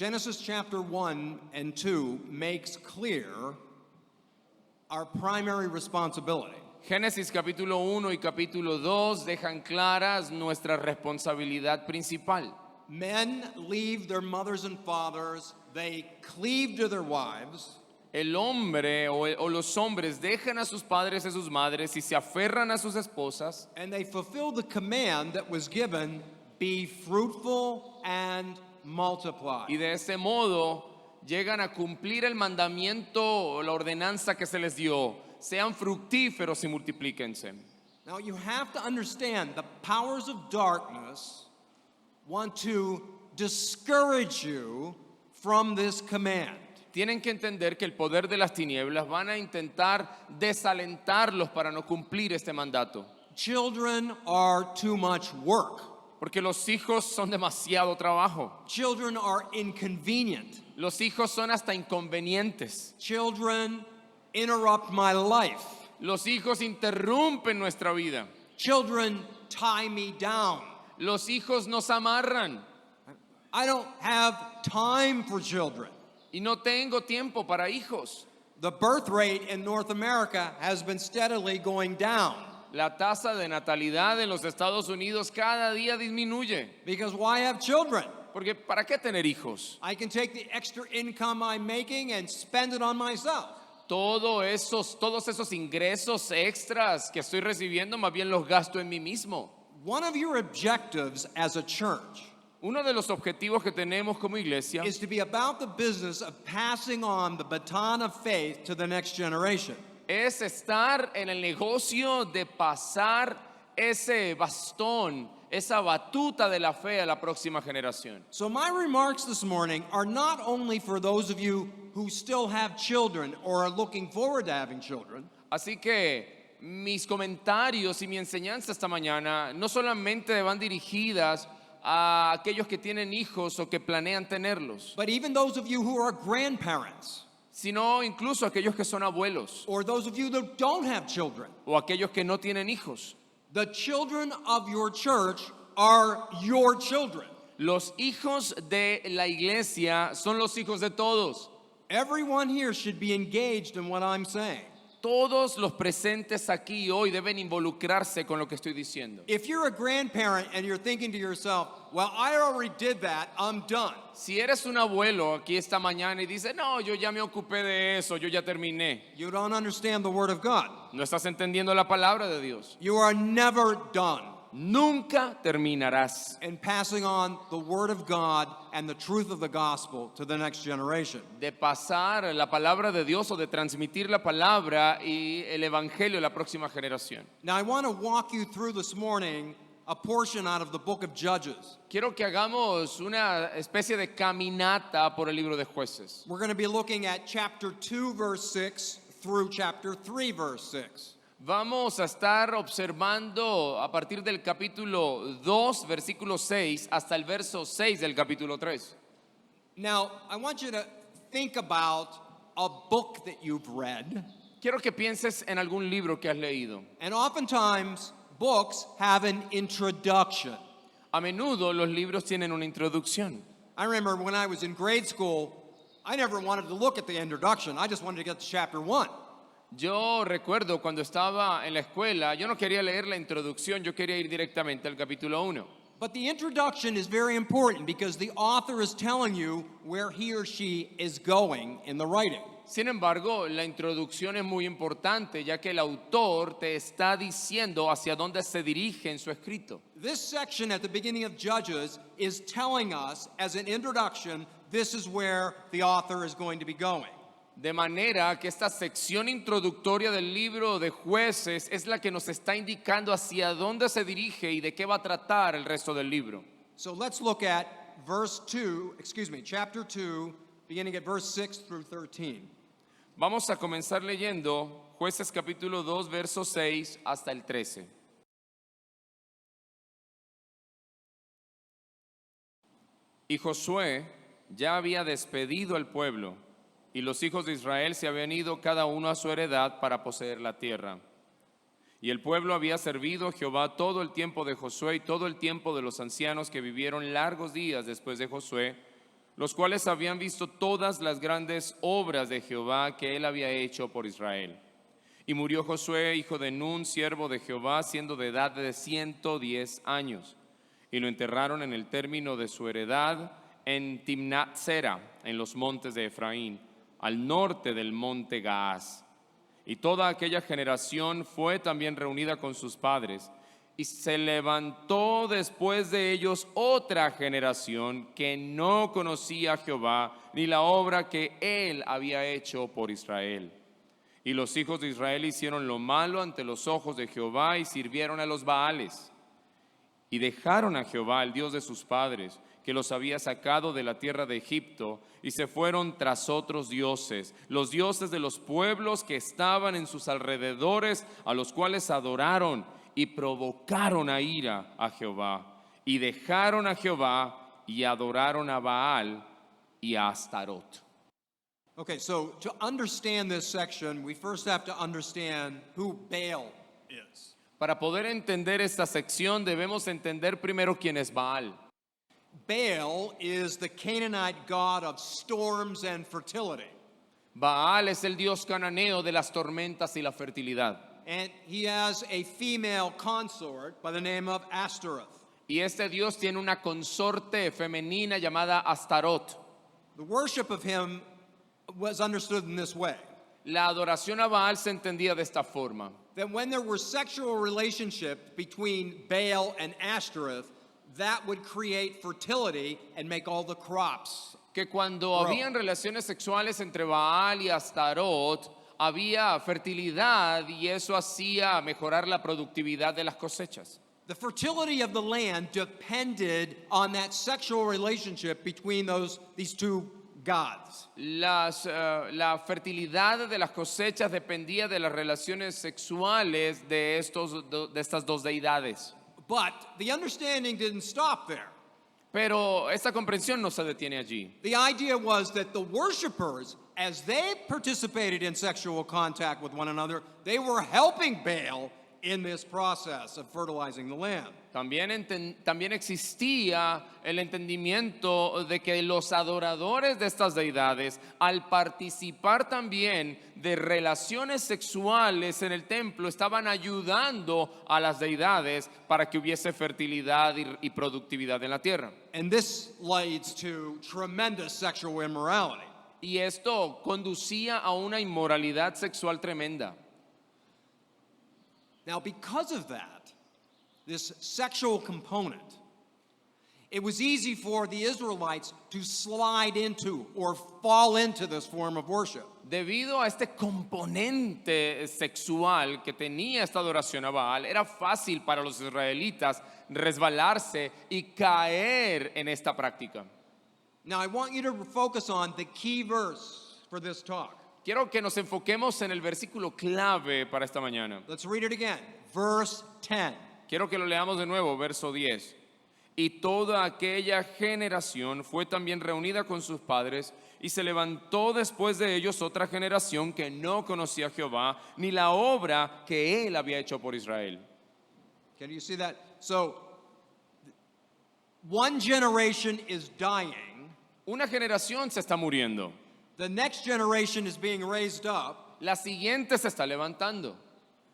Genesis chapter 1 and 2 makes clear our primary responsibility. Génesis capítulo 1 y capítulo 2 dejan claras nuestra responsabilidad principal. Men leave their mothers and fathers, they cleave to their wives, El hombre o los hombres dejan a sus padres y a sus madres y se aferran a sus esposas and they fulfill the command that was given, be fruitful and multiply. y de ese modo llegan a cumplir el mandamiento o la ordenanza que se les dio. Sean fructíferos y multiplíquense. Now you have to understand the powers of darkness want to discourage you from this command. Tienen que entender que el poder de las tinieblas van a intentar desalentarlos para no cumplir este mandato. Children are too much work. Porque los hijos son demasiado trabajo. Children are inconvenient. Los hijos son hasta inconvenientes. Children interrupt my life. Los hijos interrumpen nuestra vida. Children tie me down. Los hijos nos amarran. I don't have time for children. Y no tengo tiempo para hijos. The birth rate in North America has been steadily going down. La tasa de natalidad en los Estados Unidos cada día disminuye. Because why have children? Porque ¿para qué tener hijos? I can take the extra income I'm making and spend it on myself. Todos esos ingresos extras que estoy recibiendo, más bien los gasto en mí mismo. One of your objectives as a church Uno de los objetivos que tenemos como iglesia is to be about the business of passing on the baton of faith to the next generation. es estar en el negocio de pasar ese bastón, esa batuta de la fe a la próxima generación. So my remarks this morning are not only for those of you who still have children or are looking forward to having children, Así que mis comentarios y mi enseñanza esta mañana no solamente van dirigidas a aquellos que tienen hijos o que planean tenerlos, but even those of you who are grandparents sino incluso aquellos que son abuelos or those of you that don't have children. o aquellos que no tienen hijos. The children of your church are your children. Los hijos de la iglesia son los hijos de todos. Everyone here should be engaged in what I'm saying. Todos los presentes aquí hoy deben involucrarse con lo que estoy diciendo. If you're a grandparent and you're thinking to yourself, well, I already did that, I'm done. Si eres un abuelo aquí esta mañana y dices, no, yo ya me ocupé de eso, yo ya terminé, You don't understand the Word of God. no estás entendiendo la palabra de Dios. You are never done Nunca terminarás in passing on the Word of God and the truth of the gospel to the next generation. de pasar la palabra de Dios o de transmitir la palabra y el evangelio a la próxima generación. Now, I want to walk you through this morning a portion out of the book of Judges. Quiero que hagamos una especie de caminata por el libro de Jueces. We're going to be looking at chapter 2, verse 6 through chapter 3, verse 6. Vamos a estar observando a partir del capítulo 2, versículo 6, hasta el verso 6 del capítulo 3. Now, I want you to think about a book that you've read, Quiero que pienses en algún libro que has leído. and oftentimes books have an introduction. A menudo los libros tienen una introducción. I remember when I was in grade school, I never wanted to look at the introduction. I just wanted to get to chapter 1. Yo recuerdo cuando estaba en la escuela, yo no quería leer la introducción, yo quería ir directamente al capítulo 1. But the introduction is very important because the author is telling you where he or she is going in the writing. Sin embargo, la introducción es muy importante, ya que el autor te está diciendo hacia dónde se dirige en su escrito. This section at the beginning of Judges is telling us, as an introduction, this is where the author is going to be going. De manera que esta sección introductoria del libro de Jueces es la que nos está indicando hacia dónde se dirige y de qué va a tratar el resto del libro. So let's look at chapter 2, beginning at verse 6 through 13. Vamos a comenzar leyendo Jueces capítulo 2, verso 6 hasta el 13. Y Josué ya había despedido al pueblo, y los hijos de Israel se habían ido cada uno a su heredad para poseer la tierra. Y el pueblo había servido a Jehová todo el tiempo de Josué y todo el tiempo de los ancianos que vivieron largos días después de Josué, los cuales habían visto todas las grandes obras de Jehová que él había hecho por Israel. Y murió Josué, hijo de Nun, siervo de Jehová, siendo de edad de 110 años. Y lo enterraron en el término de su heredad en Timnat Sera, en los montes de Efraín, al norte del monte Gaás. Y toda aquella generación fue también reunida con sus padres. Y se levantó después de ellos otra generación que no conocía a Jehová, ni la obra que él había hecho por Israel. Y los hijos de Israel hicieron lo malo ante los ojos de Jehová y sirvieron a los Baales. Y dejaron a Jehová, el Dios de sus padres, que los había sacado de la tierra de Egipto, y se fueron tras otros dioses, los dioses de los pueblos que estaban en sus alrededores, a los cuales adoraron y provocaron a ira a Jehová. Y dejaron a Jehová y adoraron a Baal y a Astarot. Okay, so to understand this section, we first have to understand who Baal is. Para poder entender esta sección debemos entender primero quién es Baal. Baal is the Canaanite god of storms and fertility. Baal es el dios cananeo de las tormentas y la fertilidad. And he has a female consort by the name of Ashtoreth. Y este dios tiene una consorte femenina llamada Astarot. The worship of him was understood in this way. La adoración a Baal se entendía de esta forma: That when there were sexual relationships between Baal and Ashtoreth, that would create fertility and make all the crops. que cuando habían relaciones sexuales entre Baal y Astarot, había fertilidad y eso hacía mejorar la productividad de las cosechas. The fertility of the land depended on that sexual relationship between these two gods. La fertilidad de las cosechas dependía de las relaciones sexuales de estas dos deidades. But the understanding didn't stop there. Pero esta comprensión no se detiene allí. The idea was that the worshipers, as they participated in sexual contact with one another, they were helping Baal in this process of fertilizing the land. También existía el entendimiento de que los adoradores de estas deidades, al participar también de relaciones sexuales en el templo, estaban ayudando a las deidades para que hubiese fertilidad y productividad en la tierra. And this leads to tremendous sexual immorality. Y esto conducía a una inmoralidad sexual tremenda. Now, because of that, this sexual component, it was easy for the Israelites to slide into or fall into this form of worship. Debido a este componente sexual que tenía esta adoración a Baal, era fácil para los israelitas resbalarse y caer en esta práctica. Now, I want you to focus on the key verse for this talk. Quiero que nos enfoquemos en el versículo clave para esta mañana. Let's read it again. Verse 10. Quiero que lo leamos de nuevo, verso 10. Y toda aquella generación fue también reunida con sus padres, y se levantó después de ellos otra generación que no conocía a Jehová, ni la obra que él había hecho por Israel. Can you see that? So, one generation is dying. Una generación se está muriendo. The next generation is being raised up. La siguiente se está levantando.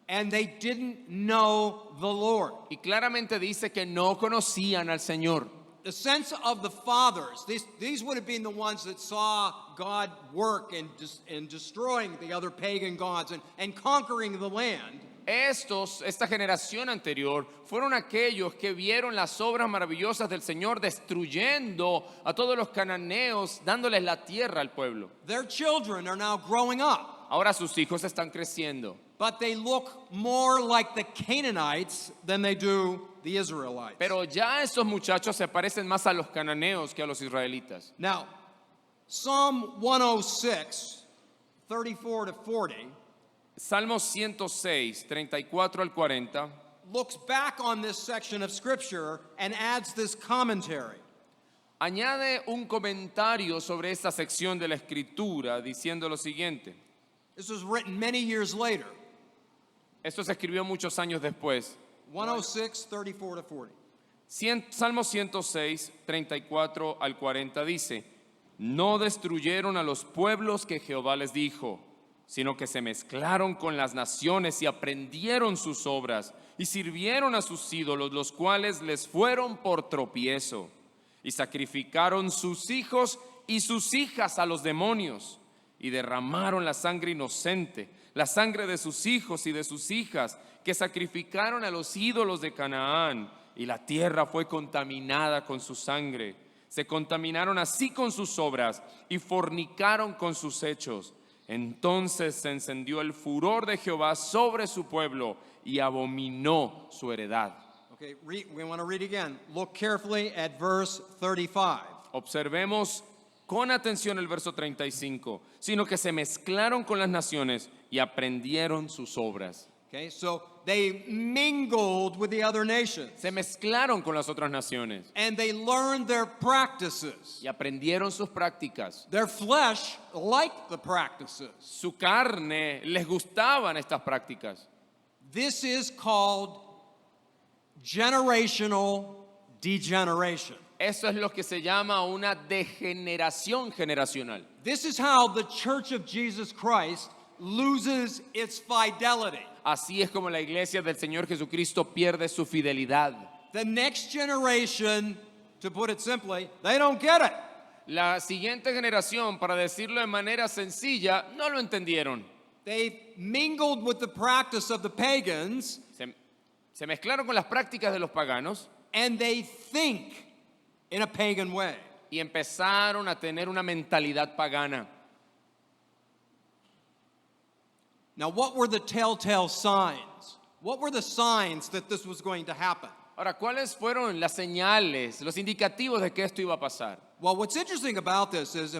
And they didn't know the Lord. Y claramente dice que no conocían al Señor. The sense of the fathers, these would have been the ones that saw God work in destroying the other pagan gods and conquering the land. Esta generación anterior, fueron aquellos que vieron las obras maravillosas del Señor destruyendo a todos los cananeos, dándoles la tierra al pueblo. Their children are now growing up. Ahora sus hijos están creciendo. But they look more like the Canaanites than they do the Israelites. Pero ya estos muchachos se parecen más a los cananeos que a los israelitas. Now, Psalm 106, 34 to 40, Salmo 106, 34 al 40, looks back on this section of Scripture and adds this commentary. añade un comentario sobre esta sección de la Escritura diciendo lo siguiente. This was written many years later. Esto se escribió muchos años después. 106, 34 to 40. Salmo 106, 34 al 40 dice: no destruyeron a los pueblos que Jehová les dijo, sino que se mezclaron con las naciones y aprendieron sus obras y sirvieron a sus ídolos, los cuales les fueron por tropiezo, y sacrificaron sus hijos y sus hijas a los demonios, y derramaron la sangre inocente, la sangre de sus hijos y de sus hijas, que sacrificaron a los ídolos de Canaán, y la tierra fue contaminada con su sangre. Se contaminaron así con sus obras y fornicaron con sus hechos. Entonces se encendió el furor de Jehová sobre su pueblo y abominó su heredad. Okay, we want to read again. Look carefully at verse 35. Observemos con atención el verso 35. Sino que se mezclaron con las naciones y aprendieron sus obras. Okay, so they mingled with the other nations Se mezclaron con las otras naciones and they learned their practices. y aprendieron sus prácticas. Their flesh liked the practices. Su carne les gustaban estas prácticas. This is called generational degeneration. Eso es lo que se llama una degeneración generacional. This is how the Church of Jesus Christ loses its fidelity. Así es como la iglesia del Señor Jesucristo pierde su fidelidad. The next generation, to put it simply, they don't get it. La siguiente generación, para decirlo de manera sencilla, no lo entendieron. They mingled with the practice of the pagans Se mezclaron con las prácticas de los paganos and they think in a pagan way. y empezaron a tener una mentalidad pagana. Now, what were the telltale signs? What were the signs that this was going to happen? Ahora, ¿cuáles fueron las señales, los indicativos de que esto iba a pasar? Well, what's interesting about this is,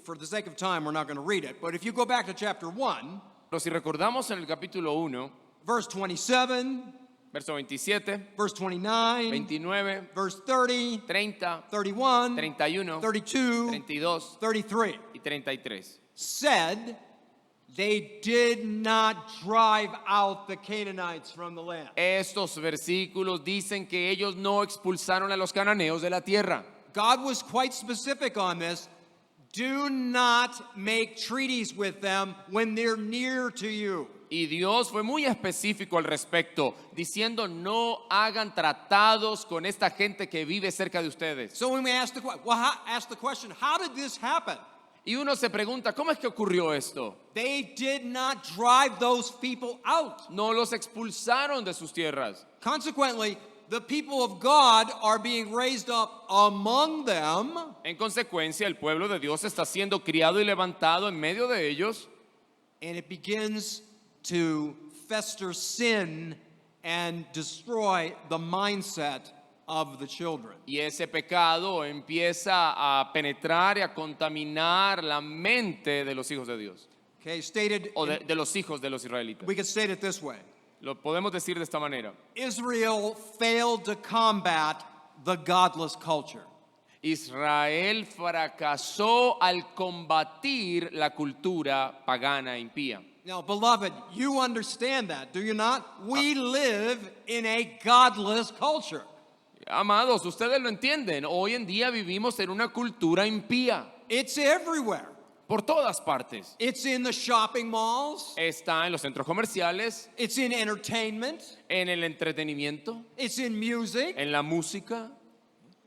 for the sake of time, we're not going to read it, but if you go back to chapter 1, Pero si recordamos en el capítulo 1, verse 27, verso 27, verse 29, 29, verse 30, 30, 31, 31, 32, 32 33, y 33. said they did not drive out the Canaanites from the land. Estos versículos dicen que ellos no expulsaron a los cananeos de la tierra. God was quite specific on this. Do not make treaties with them when they're near to you. Y Dios fue muy específico al respecto, diciendo no hagan tratados con esta gente que vive cerca de ustedes. So when we ask the question, how did this happen? Y uno se pregunta, ¿cómo es que ocurrió esto? They did not drive those people out. No los expulsaron de sus tierras. Consequently, the people of God are being raised up among them, En consecuencia, el pueblo de Dios está siendo criado y levantado en medio de ellos, and it begins to fester sin and destroy the mindset of the children. y ese pecado empieza a penetrar y a contaminar la mente de los hijos de Dios, Okay, stated, o de los hijos de los israelitas. we could state it this way. Lo podemos decir de esta manera. Israel failed to combat the godless culture. Israel fracasó al combatir la cultura pagana e impía. Now, beloved, you understand that, do you not? We live in a godless culture. Amados, ustedes lo entienden. Hoy en día vivimos en una cultura impía. It's everywhere. Por todas partes. It's in the shopping malls. Está en los centros comerciales, It's in entertainment. en el entretenimiento, It's in music. en la música,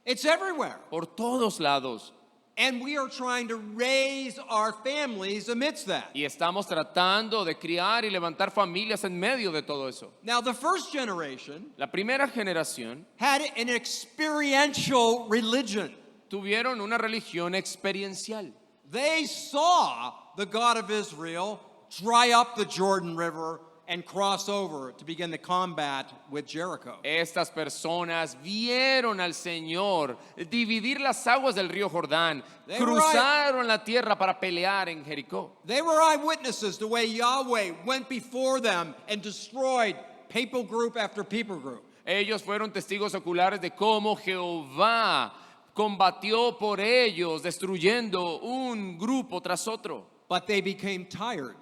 It's everywhere. por todos lados. And we are trying to raise our families amidst that. Y estamos tratando de criar y levantar familias en medio de todo eso. Now, the first generation La primera generación had an experiential religion. tuvieron una religión experiencial. They saw the God of Israel dry up the Jordan River and cross over to begin the combat with Jericho. Estas personas vieron al Señor dividir las aguas del río Jordán, They were cruzaron la tierra para pelear en Jericó. They were eyewitnesses the way Yahweh went before them and destroyed people group after people group. Ellos fueron testigos oculares de cómo Jehová combatió por ellos, destruyendo un grupo tras otro. But they became tired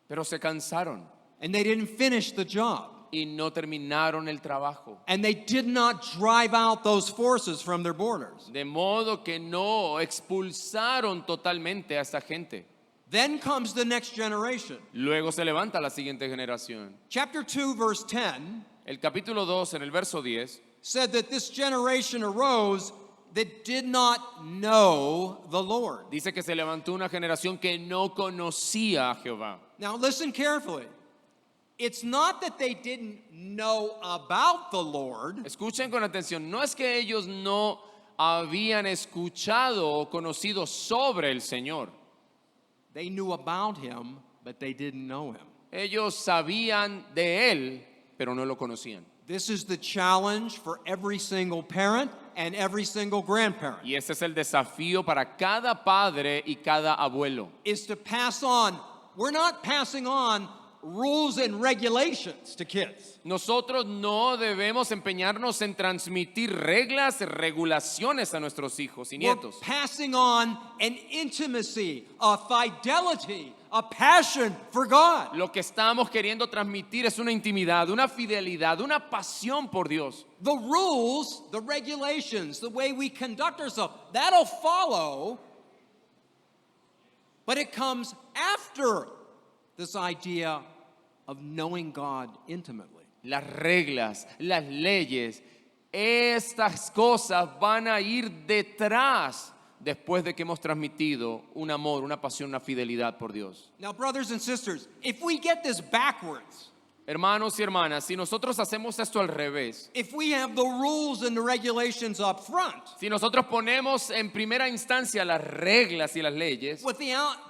Pero se cansaron and they didn't finish the job. y no terminaron el trabajo. And they did not drive out those forces from their borders. De modo que no expulsaron totalmente a esta gente. Then comes the next generation. Luego se levanta la siguiente generación. Chapter 2, verse 10 El capítulo 2, en el verso 10, said that this generation arose that did not know the Lord. dice que se levantó una generación que no conocía a Jehová. Now listen carefully. It's not that they didn't know about the Lord. Escuchen con atención, no es que ellos no habían escuchado o conocido sobre el Señor. They knew about him, but they didn't know him. Ellos sabían de Él, pero no lo conocían. This is the challenge for every single parent and every single grandparent, Y ese es el desafío para cada padre y cada abuelo. is to pass on. We're not passing on rules and regulations to kids. Nosotros no debemos empeñarnos en transmitir reglas, regulaciones a nuestros hijos y We're nietos. passing on an intimacy, a fidelity, a passion for God. Lo que estamos queriendo transmitir es una intimidad, una fidelidad, una pasión por Dios. The rules, the regulations, the way we conduct ourselves, that'll follow, but it comes after this idea of knowing God intimately. Las reglas, las leyes, estas cosas van a ir detrás después de que hemos transmitido un amor, una pasión, una fidelidad por Dios. Now, brothers and sisters, if we get this backwards, Hermanos y hermanas, si nosotros hacemos esto al revés, if we have the rules and the regulations up front, si nosotros ponemos en primera instancia las reglas y las leyes,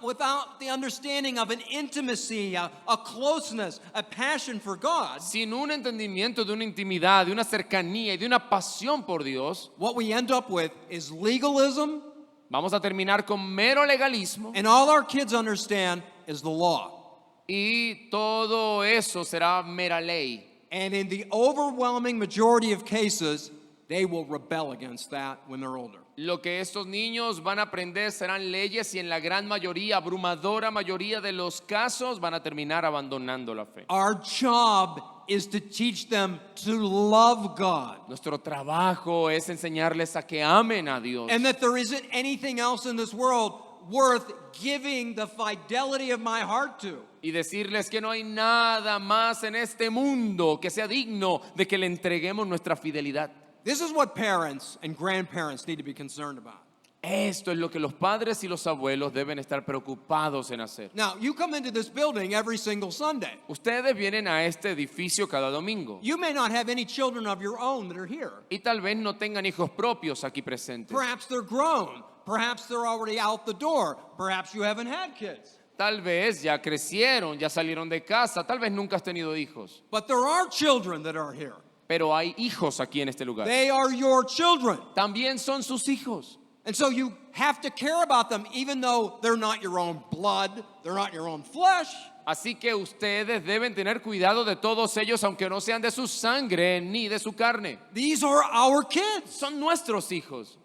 without the understanding of an intimacy, a closeness, a passion for God, sin un entendimiento de una intimidad, de una cercanía y de una pasión por Dios, what we end up with is legalism, vamos a terminar con mero legalismo and all our kids understand is the law. y todo eso será mera ley. And in the overwhelming majority of cases, they will rebel against that when they're older. Lo que estos niños van a aprender serán leyes y en la gran mayoría, abrumadora mayoría de los casos van a terminar abandonando la fe. Our job is to teach them to love God, Nuestro trabajo es enseñarles a que amen a Dios and that there isn't anything else in this world worth giving the fidelity of my heart to. y decirles que no hay nada más en este mundo que sea digno de que le entreguemos nuestra fidelidad. This is what parents and grandparents need to be concerned about. Esto es lo que los padres y los abuelos deben estar preocupados en hacer. Now, you come into this building every single Sunday. Ustedes vienen a este edificio cada domingo You may not have any children of your own that are here. y tal vez no tengan hijos propios aquí presentes. Perhaps they're grown. Perhaps they're already out the door. Perhaps you haven't had kids. Tal vez ya crecieron, ya salieron de casa, tal vez nunca has tenido hijos, But there are children that are here. pero hay hijos aquí en este lugar. They are your children. También son sus hijos. And so you have to care about them even though they're not your own blood, they're not your own flesh. Así que ustedes deben tener cuidado de todos ellos, aunque no sean de su sangre ni de su carne. These are our kids. Son nuestros hijos.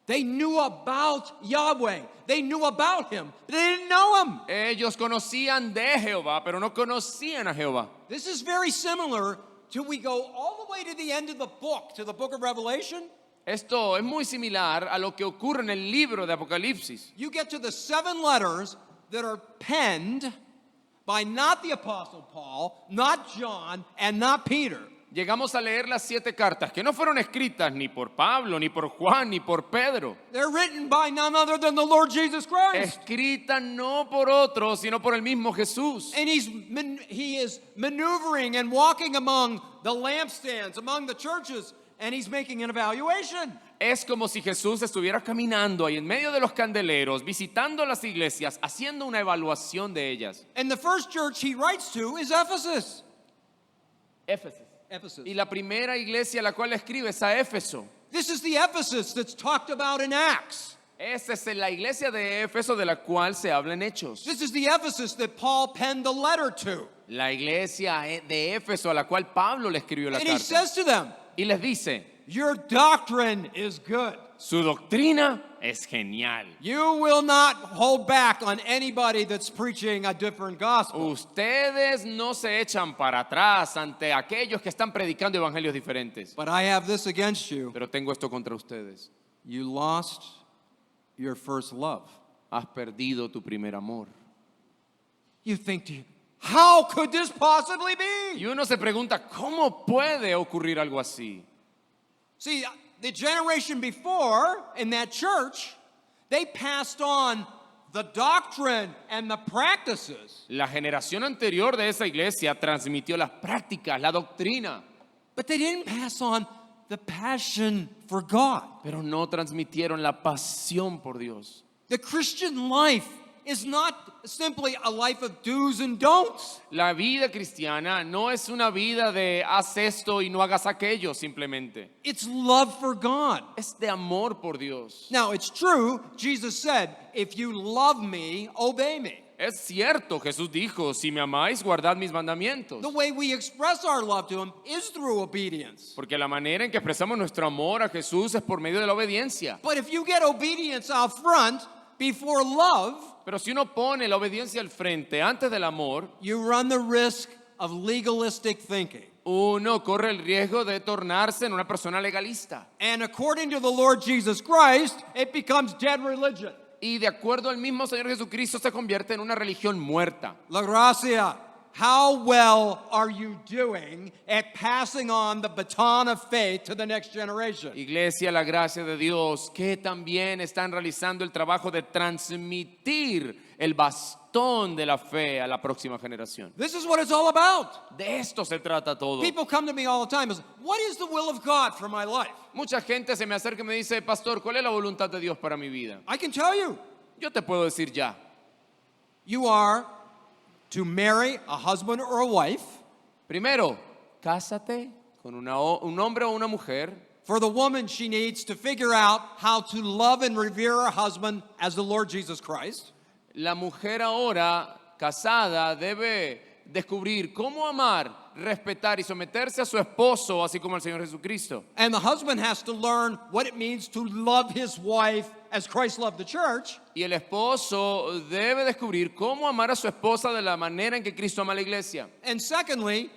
They knew about Yahweh. They knew about him. They didn't know him. Ellos conocían de Jehová, pero no conocían a Jehová. This is very similar till we go all the way to the end of the book, to the book of Revelation. Esto es muy similar a lo que ocurre en el libro de Apocalipsis. You get to the 7 letters that are penned by not the Apostle Paul, not John, and not Peter. Llegamos a leer las 7 cartas que no fueron escritas ni por Pablo, ni por Juan, ni por Pedro. They're written by none other than the Lord Jesus Christ. Escritas no por otros, sino por el mismo Jesús. And he is maneuvering and walking among the lampstands, among the churches, and he's making an evaluation. Es como si Jesús estuviera caminando ahí en medio de los candeleros, visitando las iglesias, haciendo una evaluación de ellas. And the first church he writes to is Ephesus. Éfeso. Ephesus. Y la primera iglesia a la cual escribe es a Éfeso. This is the Ephesus that's talked about in Acts. Esa es la iglesia de Éfeso de la cual se habla en Hechos. This is the Ephesus that Paul penned the letter to. La iglesia de Éfeso a la cual Pablo le escribió la And he carta. says to them, Y les dice, your doctrine is good. Su doctrina es genial. You will not hold back on anybody that's preaching a different gospel. Ustedes no se echan para atrás ante aquellos que están predicando evangelios diferentes. But I have this against you. Pero tengo esto contra ustedes. You lost your first love. Has perdido tu primer amor. You think, to you, how could this possibly be? Y uno se pregunta, ¿cómo puede ocurrir algo así? See, the generation before in that church, they passed on the doctrine and the practices, La generación anterior de esa iglesia transmitió las prácticas, la doctrina, but they didn't pass on the passion for God. pero no transmitieron la pasión por Dios. The Christian life is not simply a life of do's and don'ts. La vida cristiana no es una vida de haz esto y no hagas aquello simplemente. It's love for God. Es de amor por Dios. Now, it's true, Jesus said, if you love me, obey me. Es cierto, Jesús dijo, si me amáis, guardad mis mandamientos. The way we express our love to him is through obedience. Porque la manera en que expresamos nuestro amor a Jesús es por medio de la obediencia. But if you get obedience out front before love, Pero si uno pone la obediencia al frente antes del amor, you run the risk of legalistic thinking. uno corre el riesgo de tornarse en una persona legalista. And according to the Lord Jesus Christ, it becomes dead religion. Y de acuerdo al mismo Señor Jesucristo se convierte en una religión muerta. La Gracia, how well are you doing at passing on the baton of faith to the next generation? Iglesia, la gracia de Dios, que también están realizando el trabajo de transmitir el bastón de la fe a la próxima generación. This is what it's all about. De esto se trata todo. People come to me all the time and say, what is the will of God for my life? Mucha gente se me acerca y me dice, pastor, ¿cuál es la voluntad de Dios para mi vida? I can tell you. Yo te puedo decir ya. You are to marry a husband or a wife. Primero, cásate con un hombre o una mujer. For the woman, she needs to figure out how to love and revere her husband as the Lord Jesus Christ. La mujer ahora casada debe descubrir cómo amar, respetar y someterse a su esposo, así como al Señor Jesucristo. And the husband has to learn what it means to love his wife as Christ loved the church. Y el esposo debe descubrir cómo amar a su esposa de la manera en que Cristo ama a la iglesia. And secondly,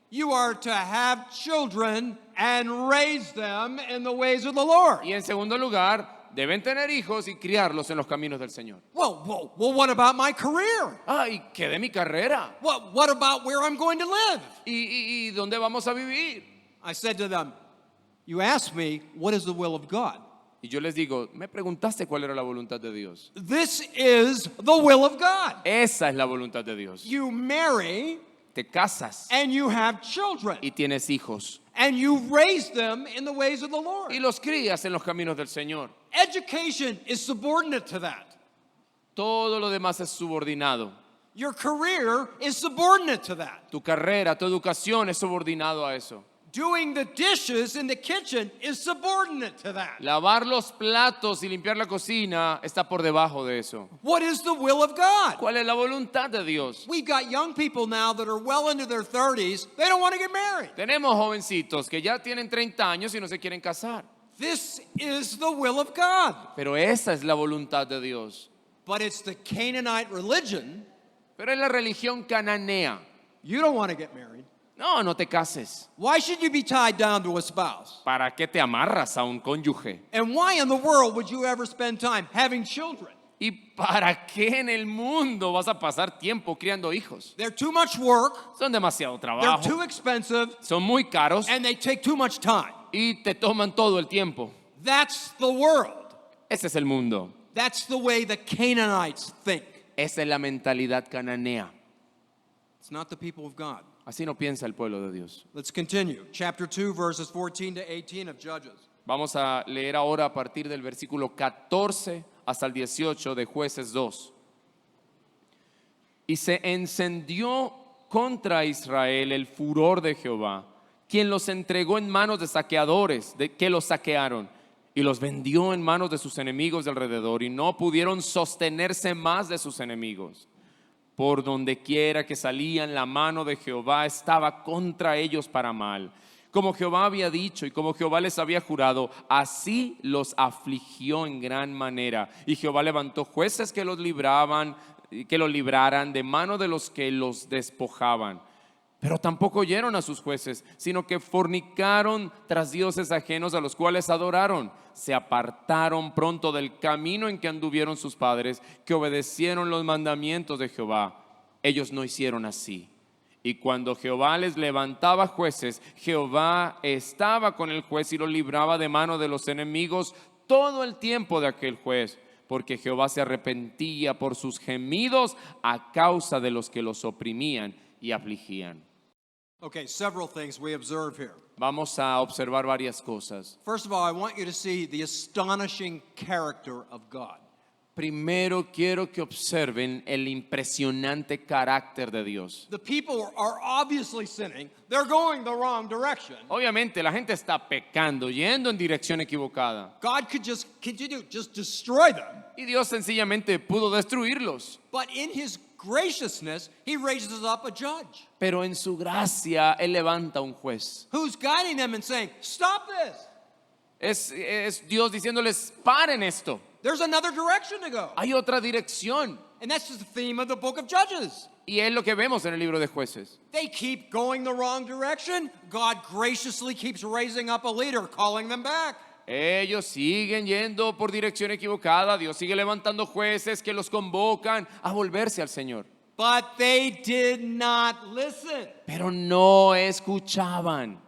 you are to have children and raise them in the ways of the Lord. Y en segundo lugar, deben tener hijos y criarlos en los caminos del Señor. Well, what about my career? Ay, ¿qué de mi carrera? What about where I'm going to live? ¿Y dónde vamos a vivir? I said to them, you asked me, what is the will of God? Y yo les digo, me preguntaste cuál era la voluntad de Dios. This is the will of God. Esa es la voluntad de Dios. You marry Te casas and you have children y tienes hijos and you raise them in the ways of the Lord. y los crías en los caminos del Señor. Education is subordinate to that. Todo lo demás es subordinado. Your career is subordinate to that. Tu carrera, tu educación es subordinado a eso. Doing the dishes in the kitchen is subordinate to that. Lavar los platos y limpiar la cocina está por debajo de eso. What is the will of God? ¿Cuál es la voluntad de Dios? We've got young people now that are well into their 30s. They don't want to get married. Tenemos jovencitos que ya tienen 30 años y no se quieren casar. This is the will of God. Pero esa es la voluntad de Dios. But it's the Canaanite religion. Pero es la religión cananea. You don't want to get married. No, no te cases. Why should you be tied down to a spouse? ¿Para qué te amarras a un cónyuge? And why in the world would you ever spend time having children? ¿Y para qué en el mundo vas a pasar tiempo criando hijos? They're too much work, Son demasiado they're trabajo, too expensive, son muy caros and they take too much time. y te toman todo el tiempo. That's the world. Ese es el mundo. That's the way the Canaanites think. Esa es la mentalidad cananea. It's not the people of God. Así no piensa el pueblo de Dios. Let's continue. Chapter 2, verses 14 to 18 of Judges. Vamos a leer ahora a partir del versículo 14 hasta el 18 de Jueces 2. Y se encendió contra Israel el furor de Jehová, quien los entregó en manos de saqueadores, que los saquearon, y los vendió en manos de sus enemigos de alrededor, y no pudieron sostenerse más de sus enemigos. Por donde quiera que salían, la mano de Jehová estaba contra ellos para mal. Como Jehová había dicho y como Jehová les había jurado, así los afligió en gran manera. Y Jehová levantó jueces que los libraran de mano de los que los despojaban. Pero tampoco oyeron a sus jueces, sino que fornicaron tras dioses ajenos a los cuales adoraron. Se apartaron pronto del camino en que anduvieron sus padres, que obedecieron los mandamientos de Jehová. Ellos no hicieron así. Y cuando Jehová les levantaba jueces, Jehová estaba con el juez y los libraba de mano de los enemigos todo el tiempo de aquel juez, porque Jehová se arrepentía por sus gemidos a causa de los que los oprimían y afligían. Okay, several things we observe here. Vamos a observar varias cosas. First of all, I want you to see the astonishing character of God. Primero quiero que observen el impresionante carácter de Dios. The people are obviously sinning. They're going the wrong direction. Obviamente la gente está pecando, yendo en dirección equivocada. God could just continue, just destroy them. Y Dios sencillamente pudo destruirlos. But in his graciousness, he raises up a judge Pero en su gracia Él levanta un juez. who's guiding them and saying, stop this. Es Dios diciéndoles, paren esto. There's another direction to go. Hay otra dirección. And that's just the theme of the book of Judges. Y es lo que vemos en el libro de jueces. They keep going the wrong direction. God graciously keeps raising up a leader, calling them back. Ellos siguen yendo por dirección equivocada. Dios sigue levantando jueces que los convocan a volverse al Señor. But they did not listen. Pero no escuchaban.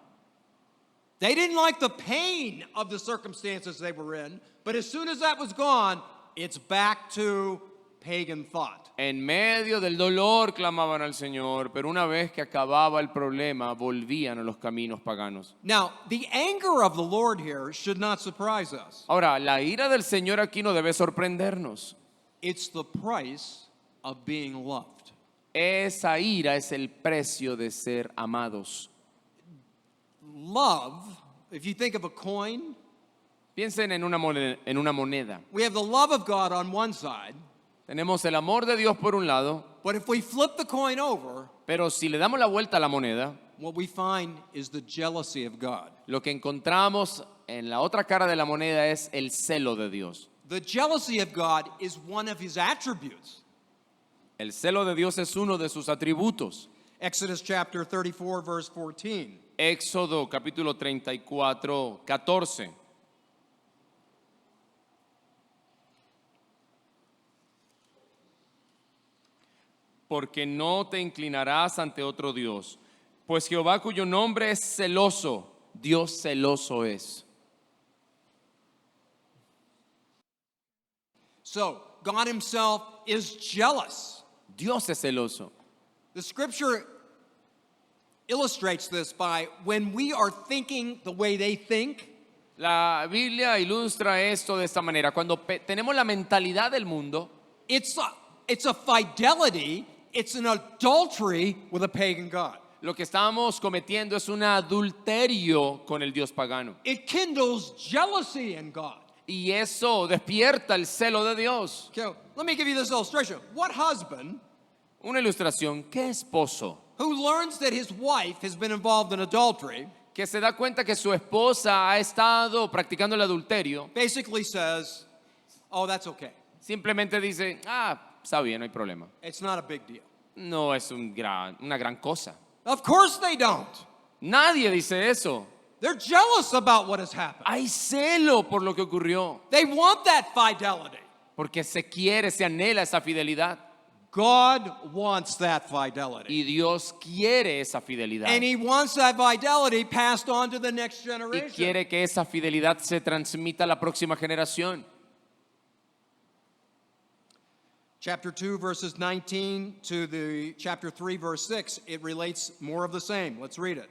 They didn't like the pain of the circumstances they were in, but as soon as that was gone, it's back to pagan thought. En medio del dolor clamaban al Señor, pero una vez que acababa el problema, volvían a los caminos paganos. Now, the anger of the Lord here should not surprise us. Ahora, la ira del Señor aquí no debe sorprendernos. It's the price of being loved. Esa ira es el precio de ser amados. Love, if you think of a coin, Piensen en una moneda. we have the love of God on one side, Tenemos el amor de Dios por un lado, but if we flip the coin over, pero si le damos la vuelta a la moneda, what we find is the jealousy of God. lo que encontramos en la otra cara de la moneda es el celo de Dios. The jealousy of God is one of his attributes. El celo de Dios es uno de sus atributos. Exodus chapter 34, verse 14. Éxodo capítulo 34, 14. Porque no te inclinarás ante otro Dios, pues Jehová cuyo nombre es celoso, Dios celoso es. So, God himself is jealous. Dios es celoso. The scripture illustrates this by when we are thinking the way they think, La Biblia ilustra esto de esta manera. Cuando tenemos la mentalidad del mundo, it's a fidelity, it's an adultery with a pagan God. lo que estamos cometiendo es un adulterio con el Dios pagano. It kindles jealousy in God. Y eso despierta el celo de Dios. Okay, let me give you this illustration. What husband Una ilustración, ¿qué esposo who learns that his wife has been involved in adultery que se da cuenta que su esposa ha estado practicando el adulterio, basically says, oh, that's okay. simplemente dice, está bien, no hay problema? It's not a big deal. No es una gran cosa. Of course they don't. Nadie dice eso. They're jealous about what has happened. Hay celo por lo que ocurrió, They want that fidelity. porque se quiere, se anhela esa fidelidad. God wants that fidelity. Y Dios quiere esa fidelidad. And he wants that fidelity passed on to the next Y generation. quiere que esa fidelidad se transmita a la próxima generación. Chapter 2, verses 19 to the chapter 3, verse 6, it relates more of the same. Let's read it.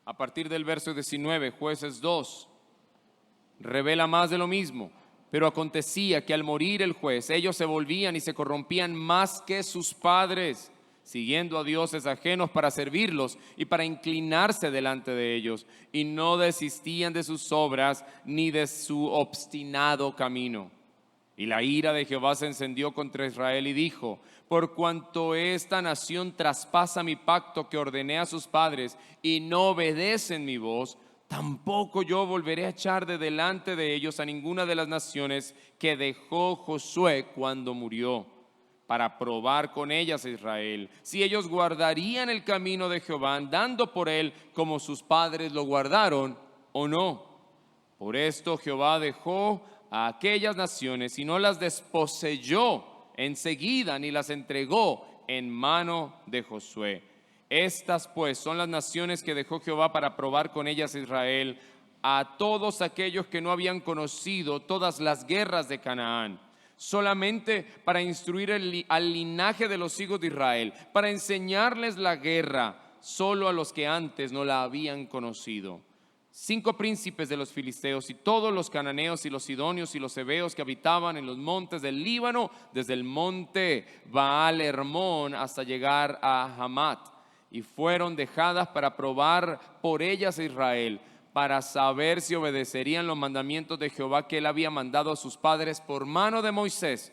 A partir del verso 19, Jueces 2, revela más de lo mismo. Pero acontecía que al morir el juez, ellos se volvían y se corrompían más que sus padres, siguiendo a dioses ajenos para servirlos y para inclinarse delante de ellos, y no desistían de sus obras ni de su obstinado camino. Y la ira de Jehová se encendió contra Israel y dijo: por cuanto esta nación traspasa mi pacto que ordené a sus padres y no obedecen mi voz, tampoco yo volveré a echar de delante de ellos a ninguna de las naciones que dejó Josué cuando murió, para probar con ellas a Israel, si ellos guardarían el camino de Jehová, andando por él como sus padres lo guardaron o no. Por esto Jehová dejó a aquellas naciones y no las desposeyó enseguida, ni las entregó en mano de Josué. Estas pues son las naciones que dejó Jehová para probar con ellas a Israel, a todos aquellos que no habían conocido todas las guerras de Canaán, solamente para instruir al linaje de los hijos de Israel, para enseñarles la guerra solo a los que antes no la habían conocido. 5 príncipes de los filisteos y todos los cananeos y los sidonios y los heveos que habitaban en los montes del Líbano, desde el monte Baal Hermón hasta llegar a Hamat, y fueron dejadas para probar por ellas a Israel, para saber si obedecerían los mandamientos de Jehová que él había mandado a sus padres por mano de Moisés.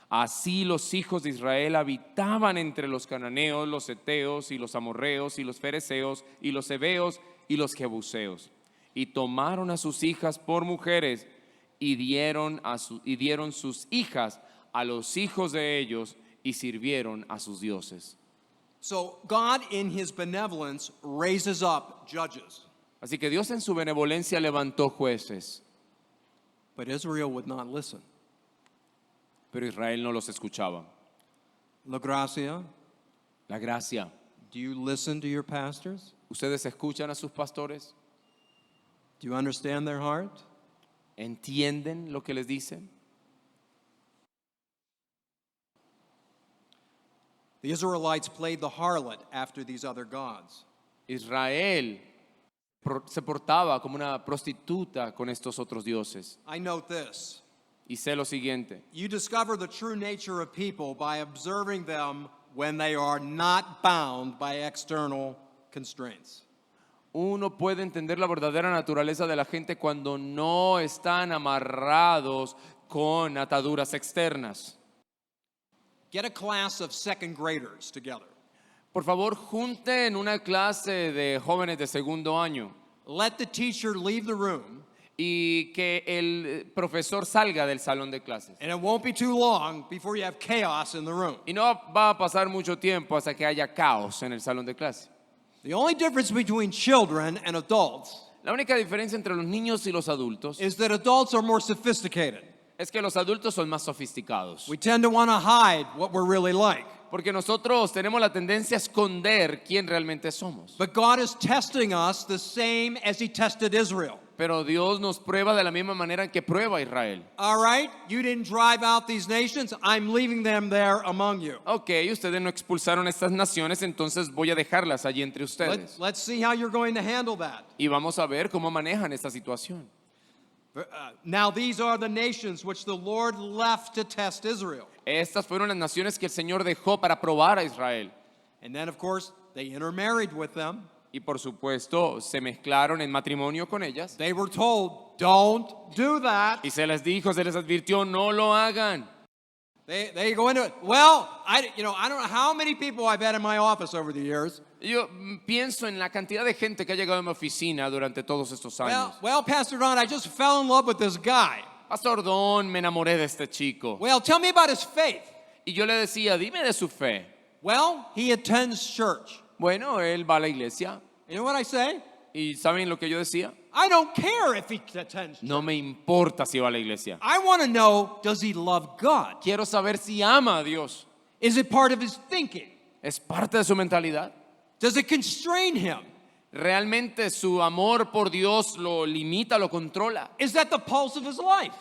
Así los hijos de Israel habitaban entre los cananeos, los heteos y los amorreos y los fereceos y los heveos y los jebuseos. Y tomaron a sus hijas por mujeres y dieron sus hijas a los hijos de ellos y sirvieron a sus dioses. So God in his benevolence raises up judges. Así que Dios en su benevolencia levantó jueces, But Israel would not listen. pero Israel no los escuchaba. La gracia, La gracia. do you listen to your pastors? ¿Ustedes escuchan a sus pastores? Do you understand their heart? ¿Entienden lo que les dicen? The Israelites played the harlot after these other gods. Israel se portaba como una prostituta con estos otros dioses. I note this. Y sé lo siguiente: You discover the true nature of people by observing them when they are not bound by external constraints. uno puede entender la verdadera naturaleza de la gente cuando no están amarrados con ataduras externas. Get a class of second graders together. Por favor, junten una clase de jóvenes de segundo año Let the teacher leave the room, y que el profesor salga del salón de clases. and it won't be too long before you have chaos in the room. Y no va a pasar mucho tiempo hasta que haya caos en el salón de clases. The only difference between children and adults La única diferencia entre los niños y los adultos is that adults are more sophisticated. es que los adultos son más sofisticados. We tend to want to hide what we're really like. Porque nosotros tenemos la tendencia a esconder quién realmente somos. But God is testing us the same as He tested Israel. Pero Dios nos prueba de la misma manera en que prueba a Israel. All right, you didn't drive out these nations. I'm leaving them there among you. Ok, ustedes no expulsaron estas naciones, entonces voy a dejarlas allí entre ustedes. Let's see how you're going to handle that. Y vamos a ver cómo manejan esta situación. Now these are the nations which the Lord left to test Israel. Estas fueron las naciones que el Señor dejó para probar a Israel. And then, of course, they intermarried with them. Y por supuesto, se mezclaron en matrimonio con ellas. They were told, don't do that. Y se les dijo, se les advirtió, no lo hagan. They go into it. Well, I don't know how many people I've had in my office over the years. Yo pienso en la cantidad de gente que ha llegado a mi oficina durante todos estos años. Well, Pastor Don, I just fell in love with this guy. Pastor Don, me enamoré de este chico. Well, tell me about his faith. Y yo le decía, dime de su fe. Well, he attends church. Bueno, él va a la iglesia. You know what I say? ¿Y saben lo que yo decía? I don't care if he attends church. No me importa si va a la iglesia. I want to know, does he love God? Quiero saber si ama a Dios. Is it part of his thinking? ¿Es parte de su mentalidad? Does it constrain him? ¿Realmente su amor por Dios lo limita, lo controla? Is that the pulse of his life?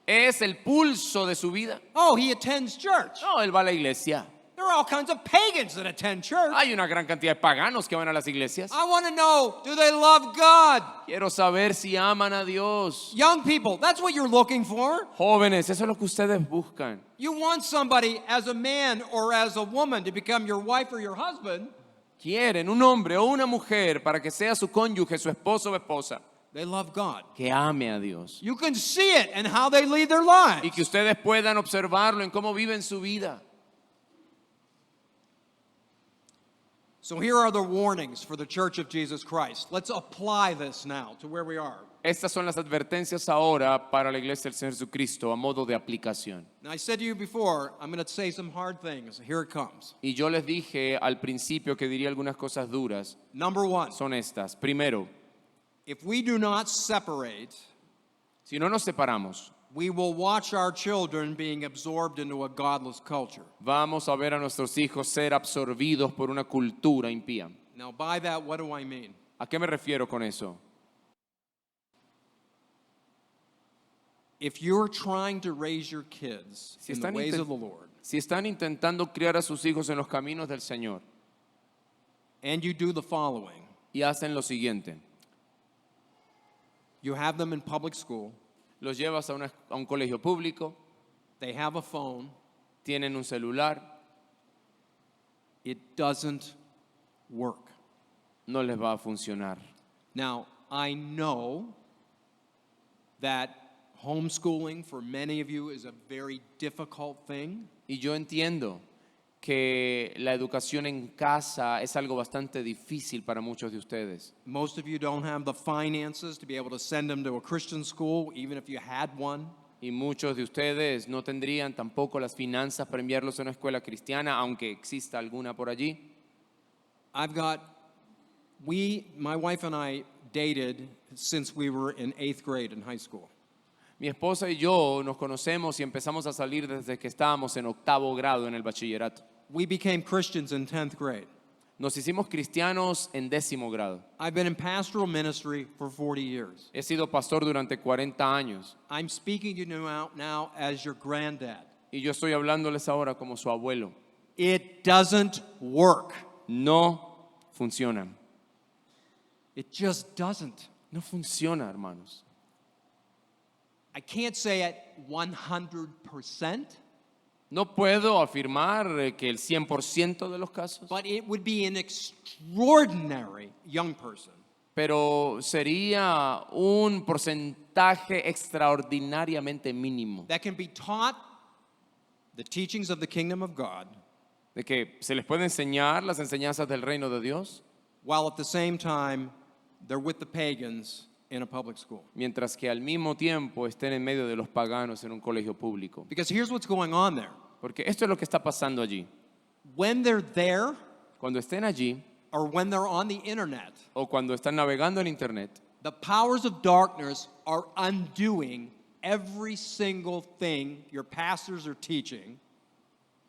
¿Es el pulso de su vida? Oh, he attends church. No, él va a la iglesia. There are all kinds of pagans that attend church. Hay una gran cantidad de paganos que van a las iglesias. I want to know, do they love God? Quiero saber si aman a Dios. Young people, that's what you're looking for. Jóvenes, eso es lo que ustedes buscan. You want somebody as a man or as a woman to become your wife or your husband. Quieren un hombre o una mujer para que sea su cónyuge, su esposo o esposa. They love God. que ame a Dios. You can see it in how they lead their Y lives. que ustedes puedan observarlo en cómo viven su vida. So here are the warnings for the Church of Jesus Christ. Let's apply this now to where we are. Estas son las advertencias ahora para la iglesia del Señor Jesucristo a modo de aplicación. Now, I said to you before, I'm going to say some hard things. Here it comes. Y yo les dije al principio que diría algunas cosas duras. Number one, Son estas. Primero, if we do not separate, si no nos separamos, we will watch our children being absorbed into a godless culture. vamos a ver a nuestros hijos ser absorbidos por una cultura impía. Now, by that, what do I mean? ¿A qué me refiero con eso? If you're trying to raise your kids Si in the están, ways inten- of the Lord, si están intentando criar a sus hijos en los caminos del Señor and you do the following, y hacen lo siguiente, you have them in public school, los llevas a un colegio público, they have a phone, tienen un celular, it doesn't work. no les va a funcionar. Now, I know that homeschooling for many of you is a very difficult thing. Y yo entiendo que la educación en casa es algo bastante difícil para muchos de ustedes. Most of you don't have the finances to be able to send them to a Christian school, even if you had one. Y muchos de ustedes no tendrían tampoco las finanzas para enviarlos a una escuela cristiana, aunque exista alguna por allí. My wife and I dated since we were in 8th grade in high school. Mi esposa y yo nos conocemos y empezamos a salir desde que estábamos en 8º grado en el bachillerato. We became Christians in 10th grade. Nos hicimos cristianos en 10º grado. I've been in pastoral ministry for 40 years. He sido pastor durante 40 años I'm speaking to you now as your granddad. y yo estoy hablándoles ahora como su abuelo. It doesn't work. No funciona. It just doesn't. No funciona, hermanos. I can't say it 100%, No puedo afirmar que el 100% de los casos, but it would be an extraordinary young person pero sería un porcentaje extraordinariamente mínimo that can be taught the teachings of the kingdom of God de que se les puede enseñar las enseñanzas del reino de Dios, while at the same time they're with the pagans in a public school. mientras que al mismo tiempo estén en medio de los paganos en un colegio público. Because here's what's going on there. Porque esto es lo que está pasando allí. When they're there Cuando estén allí or when they're on the internet, o cuando están navegando en internet, the powers of darkness are undoing every single thing your pastors are teaching,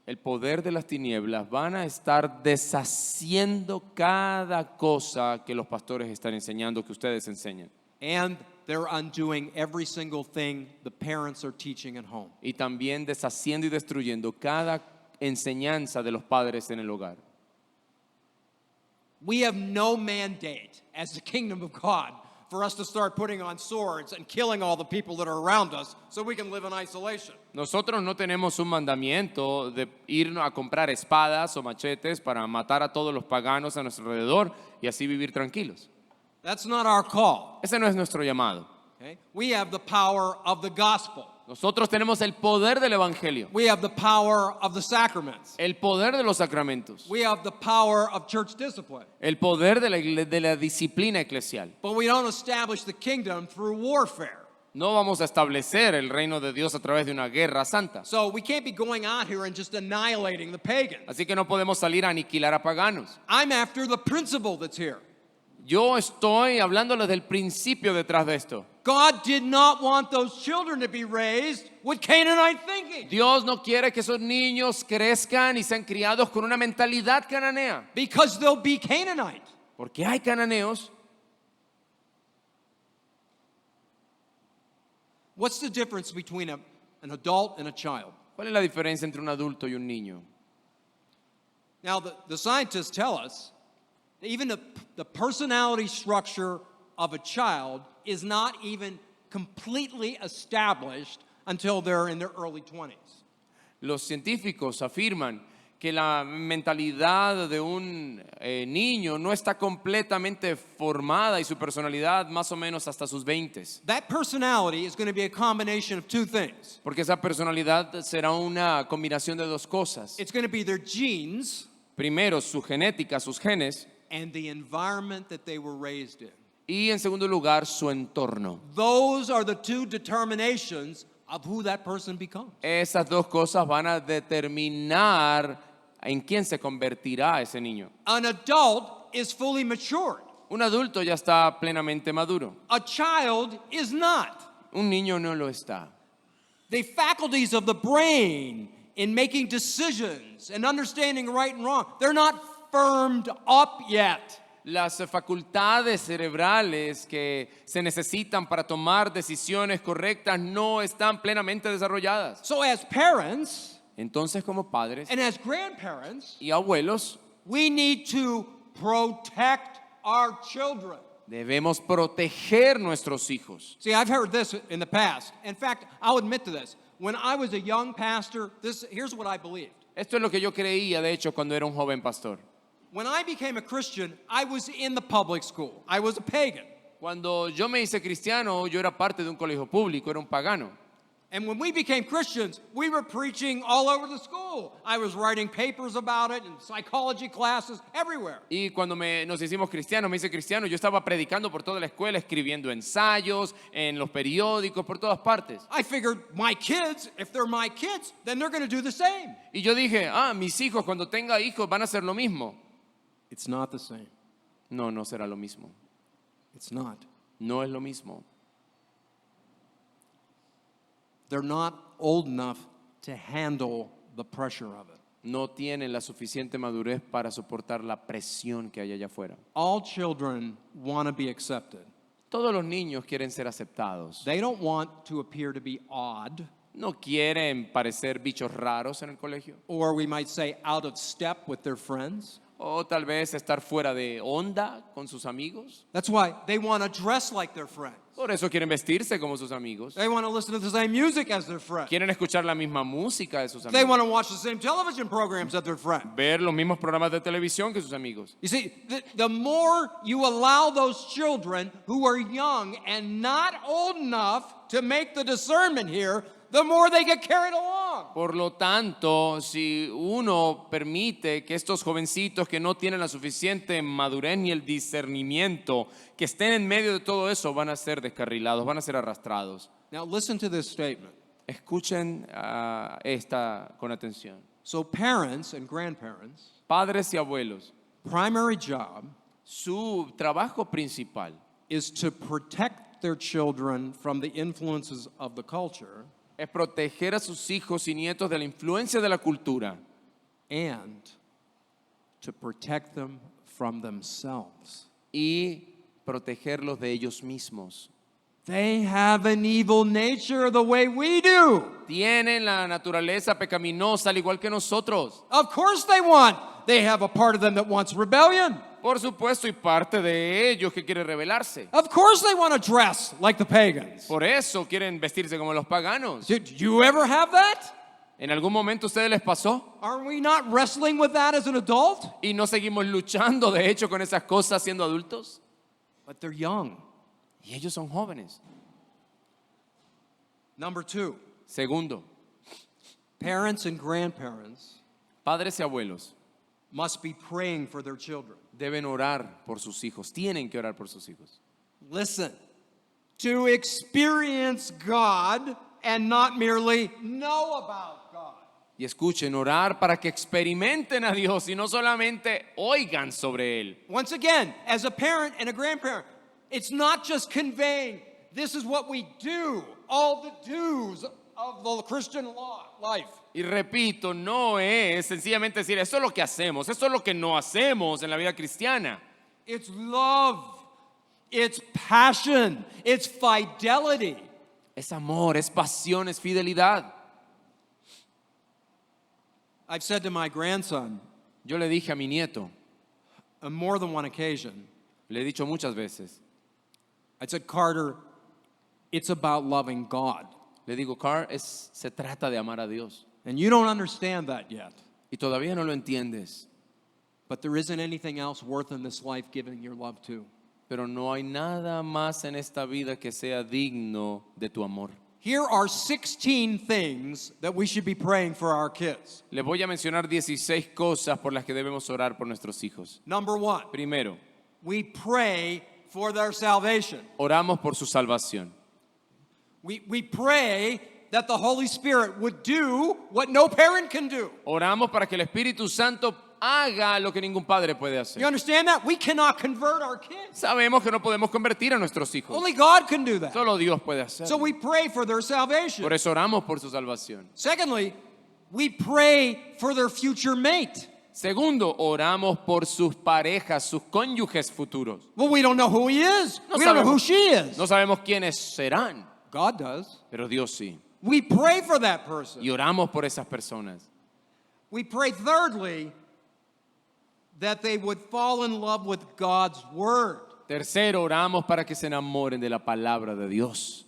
el poder de las tinieblas van a estar deshaciendo cada cosa que los pastores están enseñando, que ustedes enseñan. and they're undoing every single thing the parents are teaching at home. Y también deshaciendo y destruyendo cada enseñanza de los padres en el hogar. We have no mandate as the kingdom of God for us to start putting on swords and killing all the people that are around us so we can live in isolation. Nosotros no tenemos un mandamiento de irnos a comprar espadas o machetes para matar a todos los paganos a nuestro alrededor y así vivir tranquilos. That's not our call. Ese no es nuestro llamado. Okay? We have the power of the gospel. Nosotros tenemos el poder del evangelio, We have the power of the sacraments. el poder de los sacramentos, We have the power of church discipline. el poder de la disciplina eclesial. But we don't establish the kingdom through warfare. No vamos a establecer el reino de Dios a través de una guerra santa. So we can't be going out here and just annihilating the pagans. Así que no podemos salir a aniquilar a paganos. I'm after the principle that's here. Yo estoy hablándoles del principio detrás de esto. God did not want those children to be raised with Canaanite thinking Dios no quiere que esos niños crezcan y sean criados con una mentalidad cananea. because they'll be Canaanite. Porque hay cananeos. What's the difference between an adult and a child? ¿Cuál es la diferencia entre un adulto y un niño? Now, the scientists tell us that even the personality structure of a child is not even completely established until they're in their early 20s. Los científicos afirman que la mentalidad de un niño no está completamente formada y su personalidad más o menos hasta sus 20s. That personality is going to be a combination of two things. Porque esa personalidad será una combinación de dos cosas. It's going to be their genes Primero, su genética, sus genes, and the environment that they were raised in. y en segundo lugar, su entorno. Those are the two determinations of who that person becomes. Esas dos cosas van a determinar en quién se convertirá ese niño. An adult is fully matured. Un adulto ya está plenamente maduro. A child is not. Un niño no lo está. The faculties of the brain in making decisions and understanding right and wrong, they're not firmed up yet. Las facultades cerebrales que se necesitan para tomar decisiones correctas no están plenamente desarrolladas. So as parents Entonces, como padres and as grandparents, y abuelos, we need to protect our children. debemos proteger nuestros hijos. See, I've heard this in the past. In fact, I'll admit to this. When I was a young pastor, here's what I believed. Esto es lo que yo creía, de hecho, cuando era un joven pastor. When I became a Christian, I was in the public school. I was a pagan. Cuando yo me hice cristiano, yo era parte de un colegio público, era un pagano. And when we became Christians, we were preaching all over the school. I was writing papers about it and psychology classes everywhere. Y cuando nos hicimos cristianos, me hice cristiano, yo estaba predicando por toda la escuela, escribiendo ensayos, en los periódicos, por todas partes. I figured my kids, if they're my kids, then they're going to do the same. Y yo dije, mis hijos cuando tenga hijos van a hacer lo mismo. It's not the same. No, no será lo mismo. It's not. No es lo mismo. They're not old enough to handle the pressure of it. No tienen la suficiente madurez para soportar la presión que hay allá afuera. All children want to be accepted. Todos los niños quieren ser aceptados. They don't want to appear to be odd, No quieren parecer bichos raros en el colegio. or we might say out of step with their friends. O tal vez estar fuera de onda con sus amigos. That's why they want to dress like their friends. Por eso quieren vestirse como sus amigos. They want to listen to the same music as their friends. Quieren escuchar la misma música de sus They want amigos. to watch the same television programs as their friends. Ver los mismos programas de televisión que sus amigos. You see, the more you allow those children who are young and not old enough to make the discernment here, the more they get carried along. Por lo tanto, si uno permite que estos jovencitos que no tienen la suficiente madurez ni el discernimiento, que estén en medio de todo eso, van a ser descarrilados, van a ser arrastrados. Now listen to this statement. Escuchen esta con atención. So parents and grandparents, Padres y abuelos, primary job su trabajo principal is to protect their children from the influences of the culture es proteger a sus hijos y nietos de la influencia de la cultura and to protect them from themselves. y protegerlos de ellos mismos. They have an evil nature the way we do. Tienen la naturaleza pecaminosa al igual que nosotros. Of course they want. They have a part of them that wants rebellion. Por supuesto, y parte de ellos que quiere rebelarse. Of course they want to dress like the pagans. Por eso quieren vestirse como los paganos. Did you ever have that? ¿En algún momento a ustedes les pasó? Are we not wrestling with that as an adult? ¿Y no seguimos luchando, de hecho, con esas cosas siendo adultos? But they're young. Y ellos son jóvenes. Number 2, Segundo, parents and grandparents padres y abuelos must be praying for their children. deben orar por sus hijos. Tienen que orar por sus hijos. Listen, to experience God and not merely know about God. Y escuchen, orar para que experimenten a Dios y no solamente oigan sobre Él. Once again, as a parent and a grandparent, it's not just conveying, this is what we do, all the do's of the Christian life. Y repito, no es sencillamente decir, eso es lo que hacemos, eso es lo que no hacemos en la vida cristiana. It's love, it's passion, it's fidelity. Es amor, es pasión, es fidelidad. I've said to my grandson Yo le dije a mi nieto, on more than one occasion, le he dicho muchas veces, I said, Carter, it's about loving God. le digo, Carl, se trata de amar a Dios. And you don't understand that yet. y todavía no lo entiendes, but there isn't anything else worth in this life giving your love to. pero no hay nada más en esta vida que sea digno de tu amor. Here are 16 things that we should be praying for our kids. Les voy a mencionar 16 cosas por las que debemos orar por nuestros hijos. Number one, Primero, we pray for their salvation. oramos por su salvación. We pray that the Holy Spirit would do what no parent can do. Oramos para que el Espíritu Santo haga lo que ningún padre puede You hacer. understand that? We cannot convert our kids. Sabemos que no podemos convertir a nuestros hijos. Only God can do that. Solo Dios puede So hacerlo. we pray for their salvation. Por eso oramos por su salvación. Secondly, we pray for their future mate. Segundo, oramos por sus parejas, sus cónyuges futuros. Well, we don't know who he is. No We don't know sabemos. who she is. No sabemos quiénes serán, God does. pero Dios sí. We pray for that person. Y oramos por esas personas. We pray, thirdly, that they would fall in love with God's word. Tercero, oramos para que se enamoren de la palabra de Dios.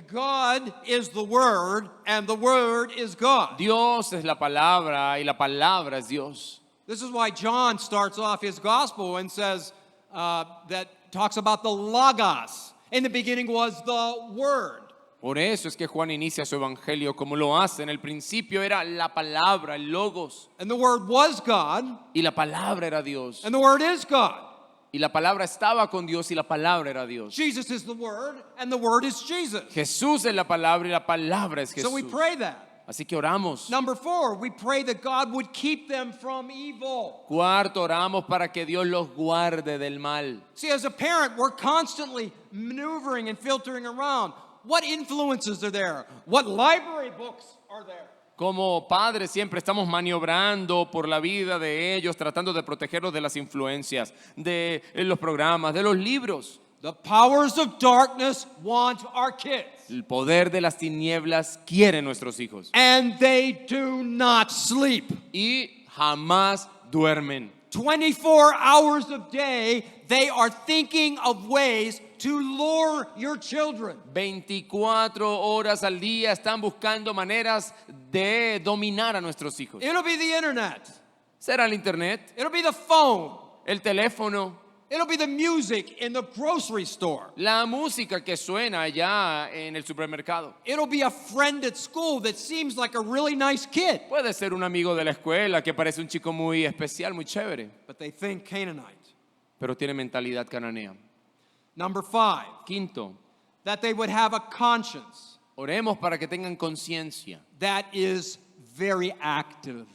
God is the word, and the word is God. Dios es la palabra y la palabra es Dios. This is why John starts off his gospel and says that talks about the Logos. In the beginning was the word. Por eso es que Juan inicia su evangelio como lo hace. En el principio era la palabra, el logos, And the word was God, y la palabra era Dios. and the word is God. Y la palabra estaba con Dios y la palabra era Dios. Jesus is the word, and the word is Jesus. Jesús es la palabra y la palabra es Jesús. So we pray that. Así que oramos. Number 4, we pray that God would keep them from evil. Cuarto, oramos para que Dios los guarde del mal. See, as a parent, we're constantly maneuvering and filtering around. What influences are there? What library books are there? Como padres siempre estamos maniobrando por la vida de ellos, tratando de protegerlos de las influencias, de los programas, de los libros. The powers of darkness want our kids. El poder de las tinieblas quiere nuestros hijos. And they do not sleep. Y jamás duermen. 24 hours a day, they are thinking of ways to lure your children. 24 horas al día están buscando maneras de dominar a nuestros hijos. It'll be the internet. Será el internet, It'll be the phone. el teléfono, It'll be the music in the grocery store. la música que suena allá en el supermercado. It'll be a friend at school that seems like a really nice kid, Puede ser un amigo de la escuela que parece un chico muy especial, muy chévere, but they think Canaanite. pero tiene mentalidad cananea. Number 5, Quinto, that they would have a conscience oremos para que tengan conciencia, that is very active.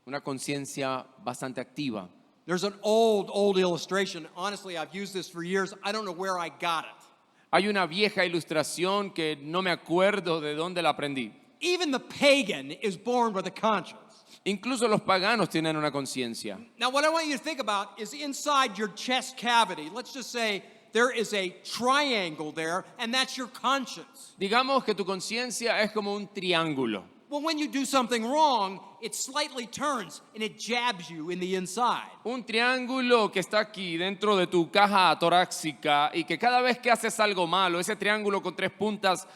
una conciencia bastante activa. There's an old illustration. Honestly, I've used this for years. I don't know where I got it. Hay una vieja ilustración que no me acuerdo de dónde la aprendí. Even the pagan is born with a conscience. Incluso los paganos tienen una conciencia. Now, what I want you to think about is inside your chest cavity. Let's just say there is a triangle there, and that's your conscience. Digamos que tu conciencia es como un triángulo. Well, when you do something wrong, it slightly turns and it jabs you in the inside. Un triángulo que está aquí dentro de tu caja torácica y que cada vez que haces algo malo, ese triángulo con tres puntas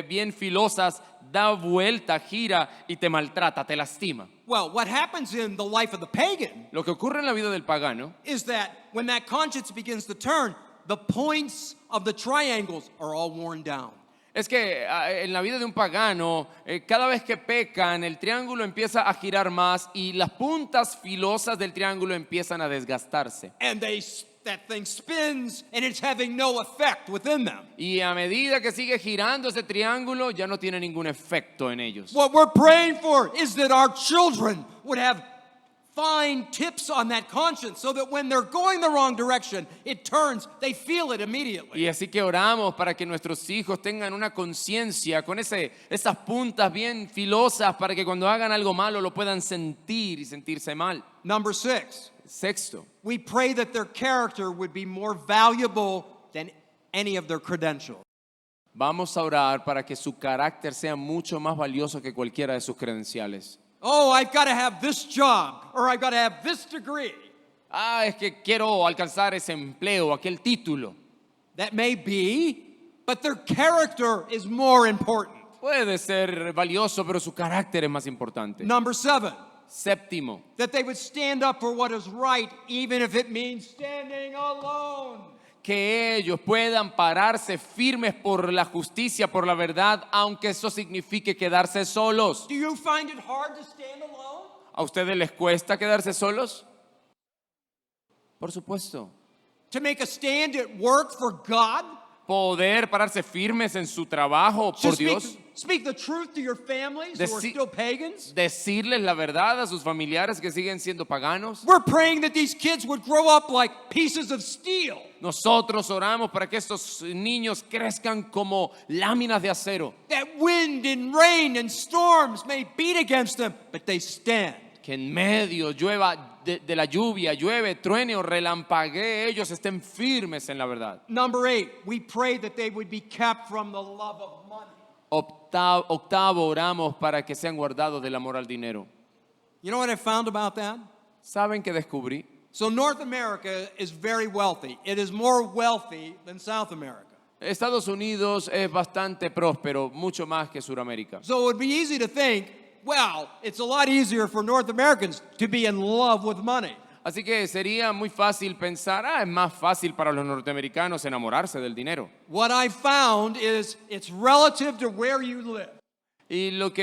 bien filosas da vuelta, gira y te maltrata, te lastima. Well, what happens in the life of the pagan Lo que ocurre en la vida del pagano is that when that conscience begins to turn, the points of the triangles are all worn down. es que en la vida de un pagano, cada vez que pecan, el triángulo empieza a girar más y las puntas filosas del triángulo empiezan a desgastarse. And that thing spins and it's having no effect within them. Y a medida que sigue girando ese triángulo, ya no tiene ningún efecto en ellos. What we're praying for is that our children would have fine tips on that conscience so that when they're going the wrong direction, it turns, they feel it immediately. Y así que oramos para que nuestros hijos tengan una conciencia con esas puntas bien filosas para que cuando hagan algo malo lo puedan sentir y sentirse mal. Number 6, Sexto, we pray that their character would be more valuable than any of their credentials. vamos a orar para que su carácter sea mucho más valioso que cualquiera de sus credenciales. Oh, I've got to have this job or I've got to have this degree. Es que quiero alcanzar ese empleo, aquel título. That may be, but their character is more important. Puede ser valioso, pero su carácter es más importante. Number 7, Séptimo, that they would stand up for what is right, even if it means standing alone. que ellos puedan pararse firmes por la justicia, por la verdad, aunque eso signifique quedarse solos. Do you find it hard to stand alone? ¿A ustedes les cuesta quedarse solos? Por supuesto. To make a stand at work for God? Poder pararse firmes en su trabajo To por Dios. speak the truth to your families who are Deci- still pagans? Decirles la verdad a sus familiares que siguen siendo paganos. We're praying that these kids would grow up like pieces of steel. Nosotros oramos para que estos niños crezcan como láminas de acero. That wind and rain and storms may beat against them, but they stand. Que en medio llueva de la lluvia, llueve, truene o relampaguee, ellos estén firmes en la verdad. Number 8, we pray that they would be kept from the love of money. Octavo, oramos para que sean guardados del amor al dinero. You know what I found about that? ¿Saben qué descubrí? So North America is very wealthy. It is more wealthy than South America. Estados Unidos es bastante próspero, mucho más que Sudamérica. So it would be easy to think, well, it's a lot easier for North Americans to be in love with money. Así que sería muy fácil pensar, es más fácil para los norteamericanos enamorarse del dinero. What I found is it's relative to where you live. Y lo que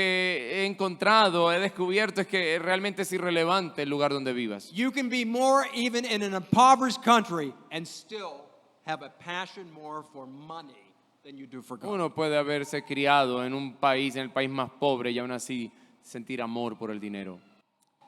he encontrado, he descubierto es que realmente es irrelevante el lugar donde vivas. You can be more even in an impoverished country and still have a passion more for money than you do for God. Uno puede haberse criado en un país, en el país más pobre, y aún así sentir amor por el dinero.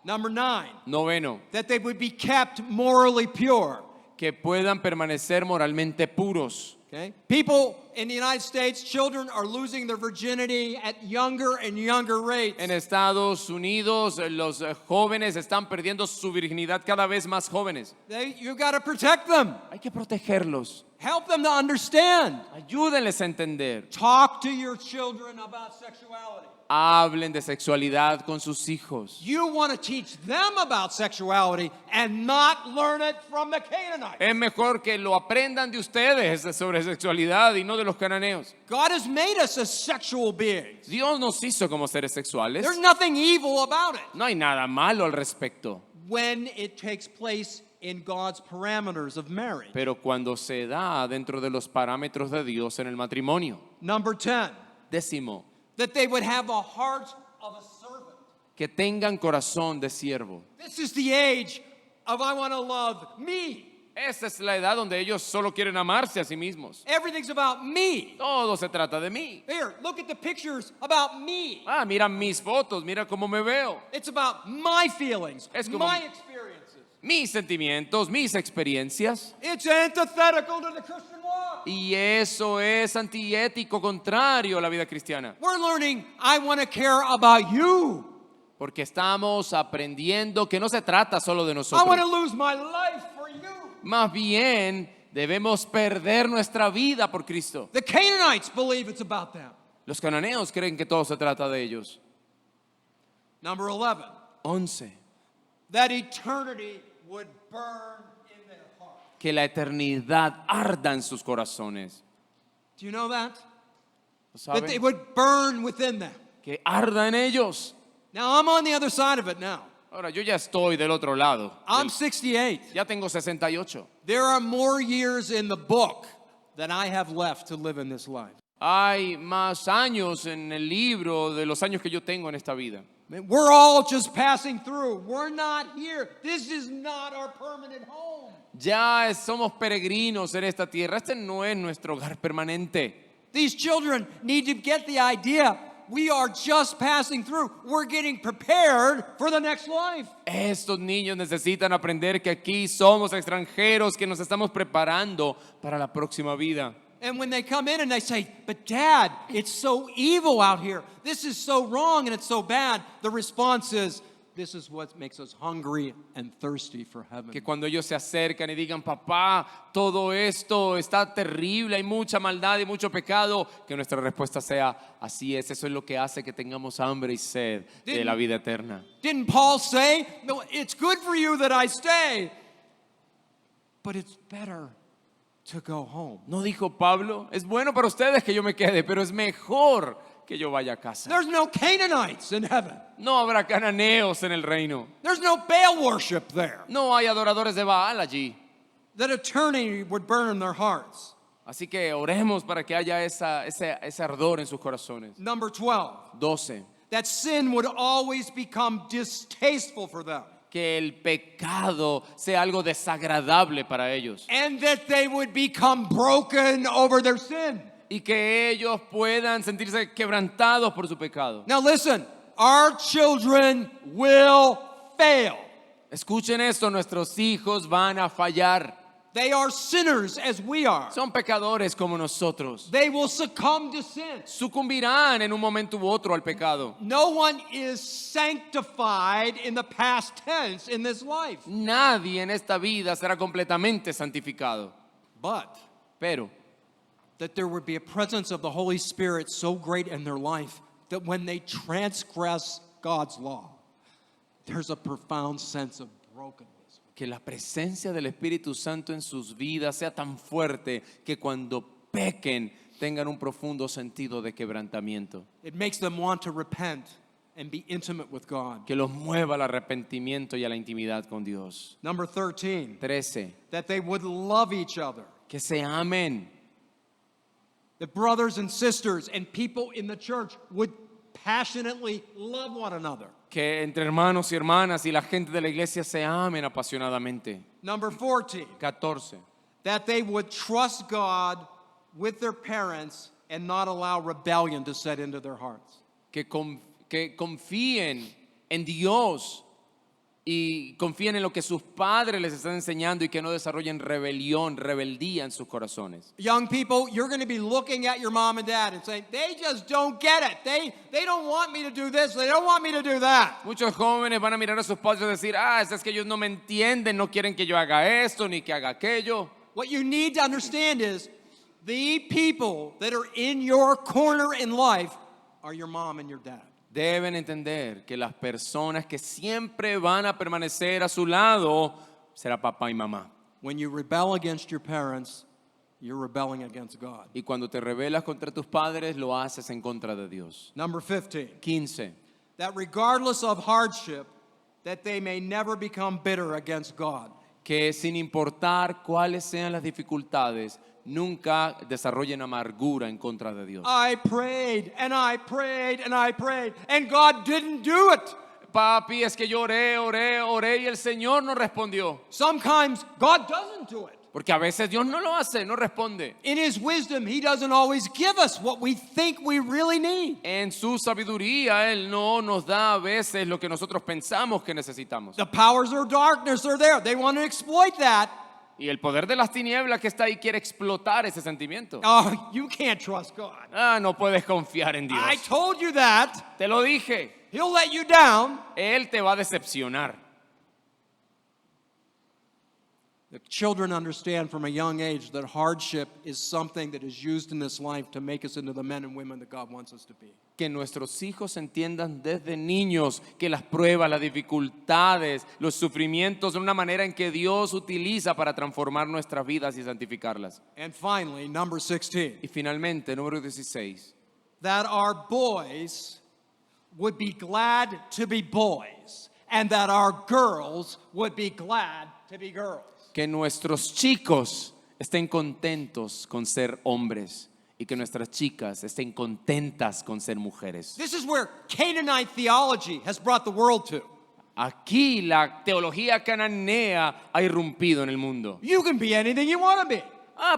Number 9, Noveno, that they would be kept morally pure. que puedan permanecer moralmente puros. Okay? People in the United States, children are losing their virginity at younger and younger rates. En Estados Unidos, los jóvenes están perdiendo su virginidad cada vez más jóvenes. You've got to protect them. Hay que protegerlos. Help them to understand. Ayúdenles a entender. Talk to your children about sexuality. Hablen de sexualidad con sus hijos. You want to teach them about sexuality and not learn it from the Canaanites. Es mejor que lo aprendan de ustedes sobre sexualidad y no de los cananeos. God has made us as sexual beings. Dios nos hizo como seres sexuales. There's nothing evil about it No hay nada malo al respecto. when it takes place in God's parameters of marriage. Pero cuando se da dentro de los parámetros de Dios en el matrimonio. Number 10, Décimo, that they would have a heart of a servant. que tengan corazón de siervo. This is the age of I want to love me. Esa es la edad donde ellos solo quieren amarse a sí mismos. Everything's about me. Todo se trata de mí. Here, look at the pictures about me. Ah, mira mis fotos, mira cómo me veo. It's about my feelings, Es como- my experiences. Mis sentimientos, mis experiencias. It's antithetical to the Christian walk. Y eso es antiético, contrario a la vida cristiana. We're learning I want to care about you. Porque estamos aprendiendo que no se trata solo de I want nosotros. to lose my life for you. Más bien, debemos perder nuestra vida por Cristo. The Canaanites believe it's about them. Los cananeos creen que todo se trata de ellos. Number 11, 11. that eternity would burn in their heart. Que la eternidad arda en sus corazones. Do you know that? ¿Lo That it saben? would burn within them. Que arda en ellos. Now, I'm on the other side of it now. Ahora, yo ya estoy del otro lado. I'm 68. Ya tengo 68. There are more years in the book than I have left to live in this life. Hay más años en el libro de los años que yo tengo en esta vida. We're all just passing through. We're not here. This is not our permanent home. Ya somos peregrinos en esta tierra. Este no es nuestro hogar permanente. These children need to get the idea. We are just passing through. We're getting prepared for the next life. Estos niños necesitan aprender que aquí somos extranjeros, que nos estamos preparando para la próxima vida. And when they come in and they say, but Dad, it's so evil out here. This is so wrong and it's so bad. The response is, this is what makes us hungry and thirsty for heaven. Que cuando ellos se acercan y digan, papá, todo esto está terrible, hay mucha maldad y mucho pecado, que nuestra respuesta sea, así es, eso es lo que hace que tengamos hambre y sed de la vida eterna. Didn't Paul say, no, it's good for you that I stay, but it's better to go home. ¿No dijo Pablo? Es bueno para ustedes que yo me quede, pero es mejor que yo vaya a casa. There's no Canaanites in heaven. No habrá cananeos en el reino. There's no Baal worship there. No hay adoradores de Baal allí. That eternity would burn in their hearts. Así que oremos para que haya ese ardor en sus corazones. Number 12, 12. that sin would always become distasteful for them. Que el pecado sea algo desagradable para ellos. And that they would become broken over their sin. Y que ellos puedan sentirse quebrantados por su pecado. Now listen, our children will fail. Escuchen esto, nuestros hijos van a fallar. They are sinners as we are. Son pecadores como nosotros. They will succumb to sin. Sucumbirán en un momento u otro al pecado. No one is sanctified in the past tense in this life. Nadie en esta vida será completamente santificado. But Pero that there would be a presence of the Holy Spirit so great in their life that when they transgress God's law, there's a profound sense of brokenness. que la presencia del Espíritu Santo en sus vidas sea tan fuerte que cuando pequen tengan un profundo sentido de quebrantamiento. It makes them want to repent and be intimate with God. Que los mueva al arrepentimiento y a la intimidad con Dios. Number 13, 13. that they would love each other. Que se amen. That brothers and sisters and people in the church would passionately love one another. Que entre hermanos y hermanas y la gente de la iglesia se amen apasionadamente. Number 14, 14. that they would trust God with their parents and not allow rebellion to set into their hearts. Que confíen en Dios y confíen en lo que sus padres les están enseñando y que no desarrollen rebeldía en sus corazones. Young people, you're going to be looking at your mom and dad and saying, they just don't get it. They don't want me to do this. They don't want me to do that. Muchos jóvenes van a mirar a sus padres y decir, es que ellos no me entienden, no quieren que yo haga esto ni que haga aquello. What you need to understand is the people that are in your corner in life are your mom and your dad. Deben entender que las personas que siempre van a permanecer a su lado será papá y mamá. When you rebel against your parents, you're rebelling against God. Y cuando te rebelas contra tus padres, lo haces en contra de Dios. Number 15, 15. that regardless of hardship, that they may never become bitter against God. Que sin importar cuáles sean las dificultades, nunca desarrollen amargura en contra de Dios. I prayed and I prayed and I prayed and God didn't do it. Papi, es que yo oré y el Señor no respondió. Sometimes God doesn't do it. Porque a veces Dios no lo hace, no responde. In His wisdom, He doesn't always give us what we think we really need. En su sabiduría, Él no nos da a veces lo que nosotros pensamos que necesitamos. The powers of darkness are there. They want to exploit that. Y el poder de las tinieblas que está ahí quiere explotar ese sentimiento. Oh, you can't trust God. No puedes confiar en Dios. I told you that. Te lo dije. He'll let you down. Él te va a decepcionar. The children understand from a young age that hardship is something that is used in this life to make us into the men and women that God wants us to be. Que nuestros hijos entiendan desde niños que las pruebas, las dificultades, los sufrimientos son una manera en que Dios utiliza para transformar nuestras vidas y santificarlas. And finally, number 16, Y finalmente, número 16, that our boys would be glad to be boys and that our girls would be glad to be girls. que nuestros chicos estén contentos con ser hombres y que nuestras chicas estén contentas con ser mujeres. This is where Canaanite theology has brought the world to. Aquí la teología cananea ha irrumpido en el mundo. You can be anything you want to be.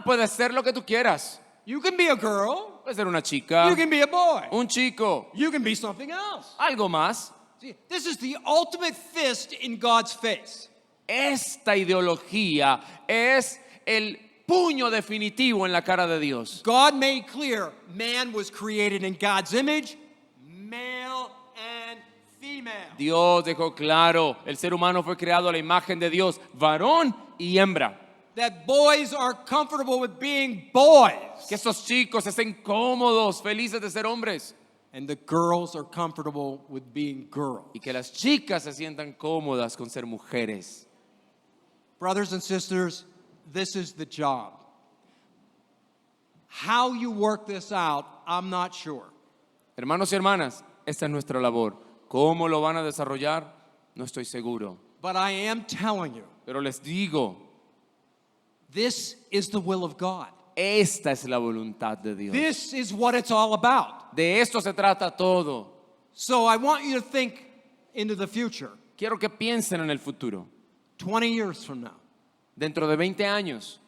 Puedes ser lo que tú quieras. You can be a girl. Puedes ser una chica, You can be a boy. un chico, You can be something else. algo más. See, this is the ultimate fist in God's face. Esta ideología es el puño definitivo en la cara de Dios. God made clear man was created in God's image, male and female. Dios dejó claro, el ser humano fue creado a la imagen de Dios, varón y hembra. That boys are comfortable with being boys. Que esos chicos estén cómodos, felices de ser hombres. And the girls are comfortable with being girls. Y que las chicas se sientan cómodas con ser mujeres. Brothers and sisters, this is the job. How you work this out, I'm not sure. Hermanos y hermanas, esta es nuestra labor. ¿Cómo lo van a desarrollar? No estoy seguro. But I am telling you, Pero les digo, this is the will of God. esta es la voluntad de Dios. This is what it's all about. De esto se trata todo. So I want you to think into the future, Quiero que piensen en el futuro. 20 years from now. Dentro de 20 años,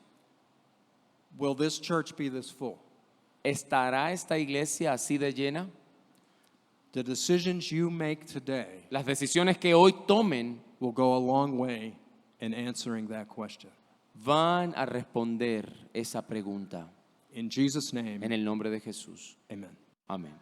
Will this church be this full? ¿estará esta iglesia así de llena? The decisions you make today Las decisiones que hoy tomen will go a long way in answering that question. van a responder esa pregunta. In Jesus' name, En el nombre de Jesús. amen. Amén.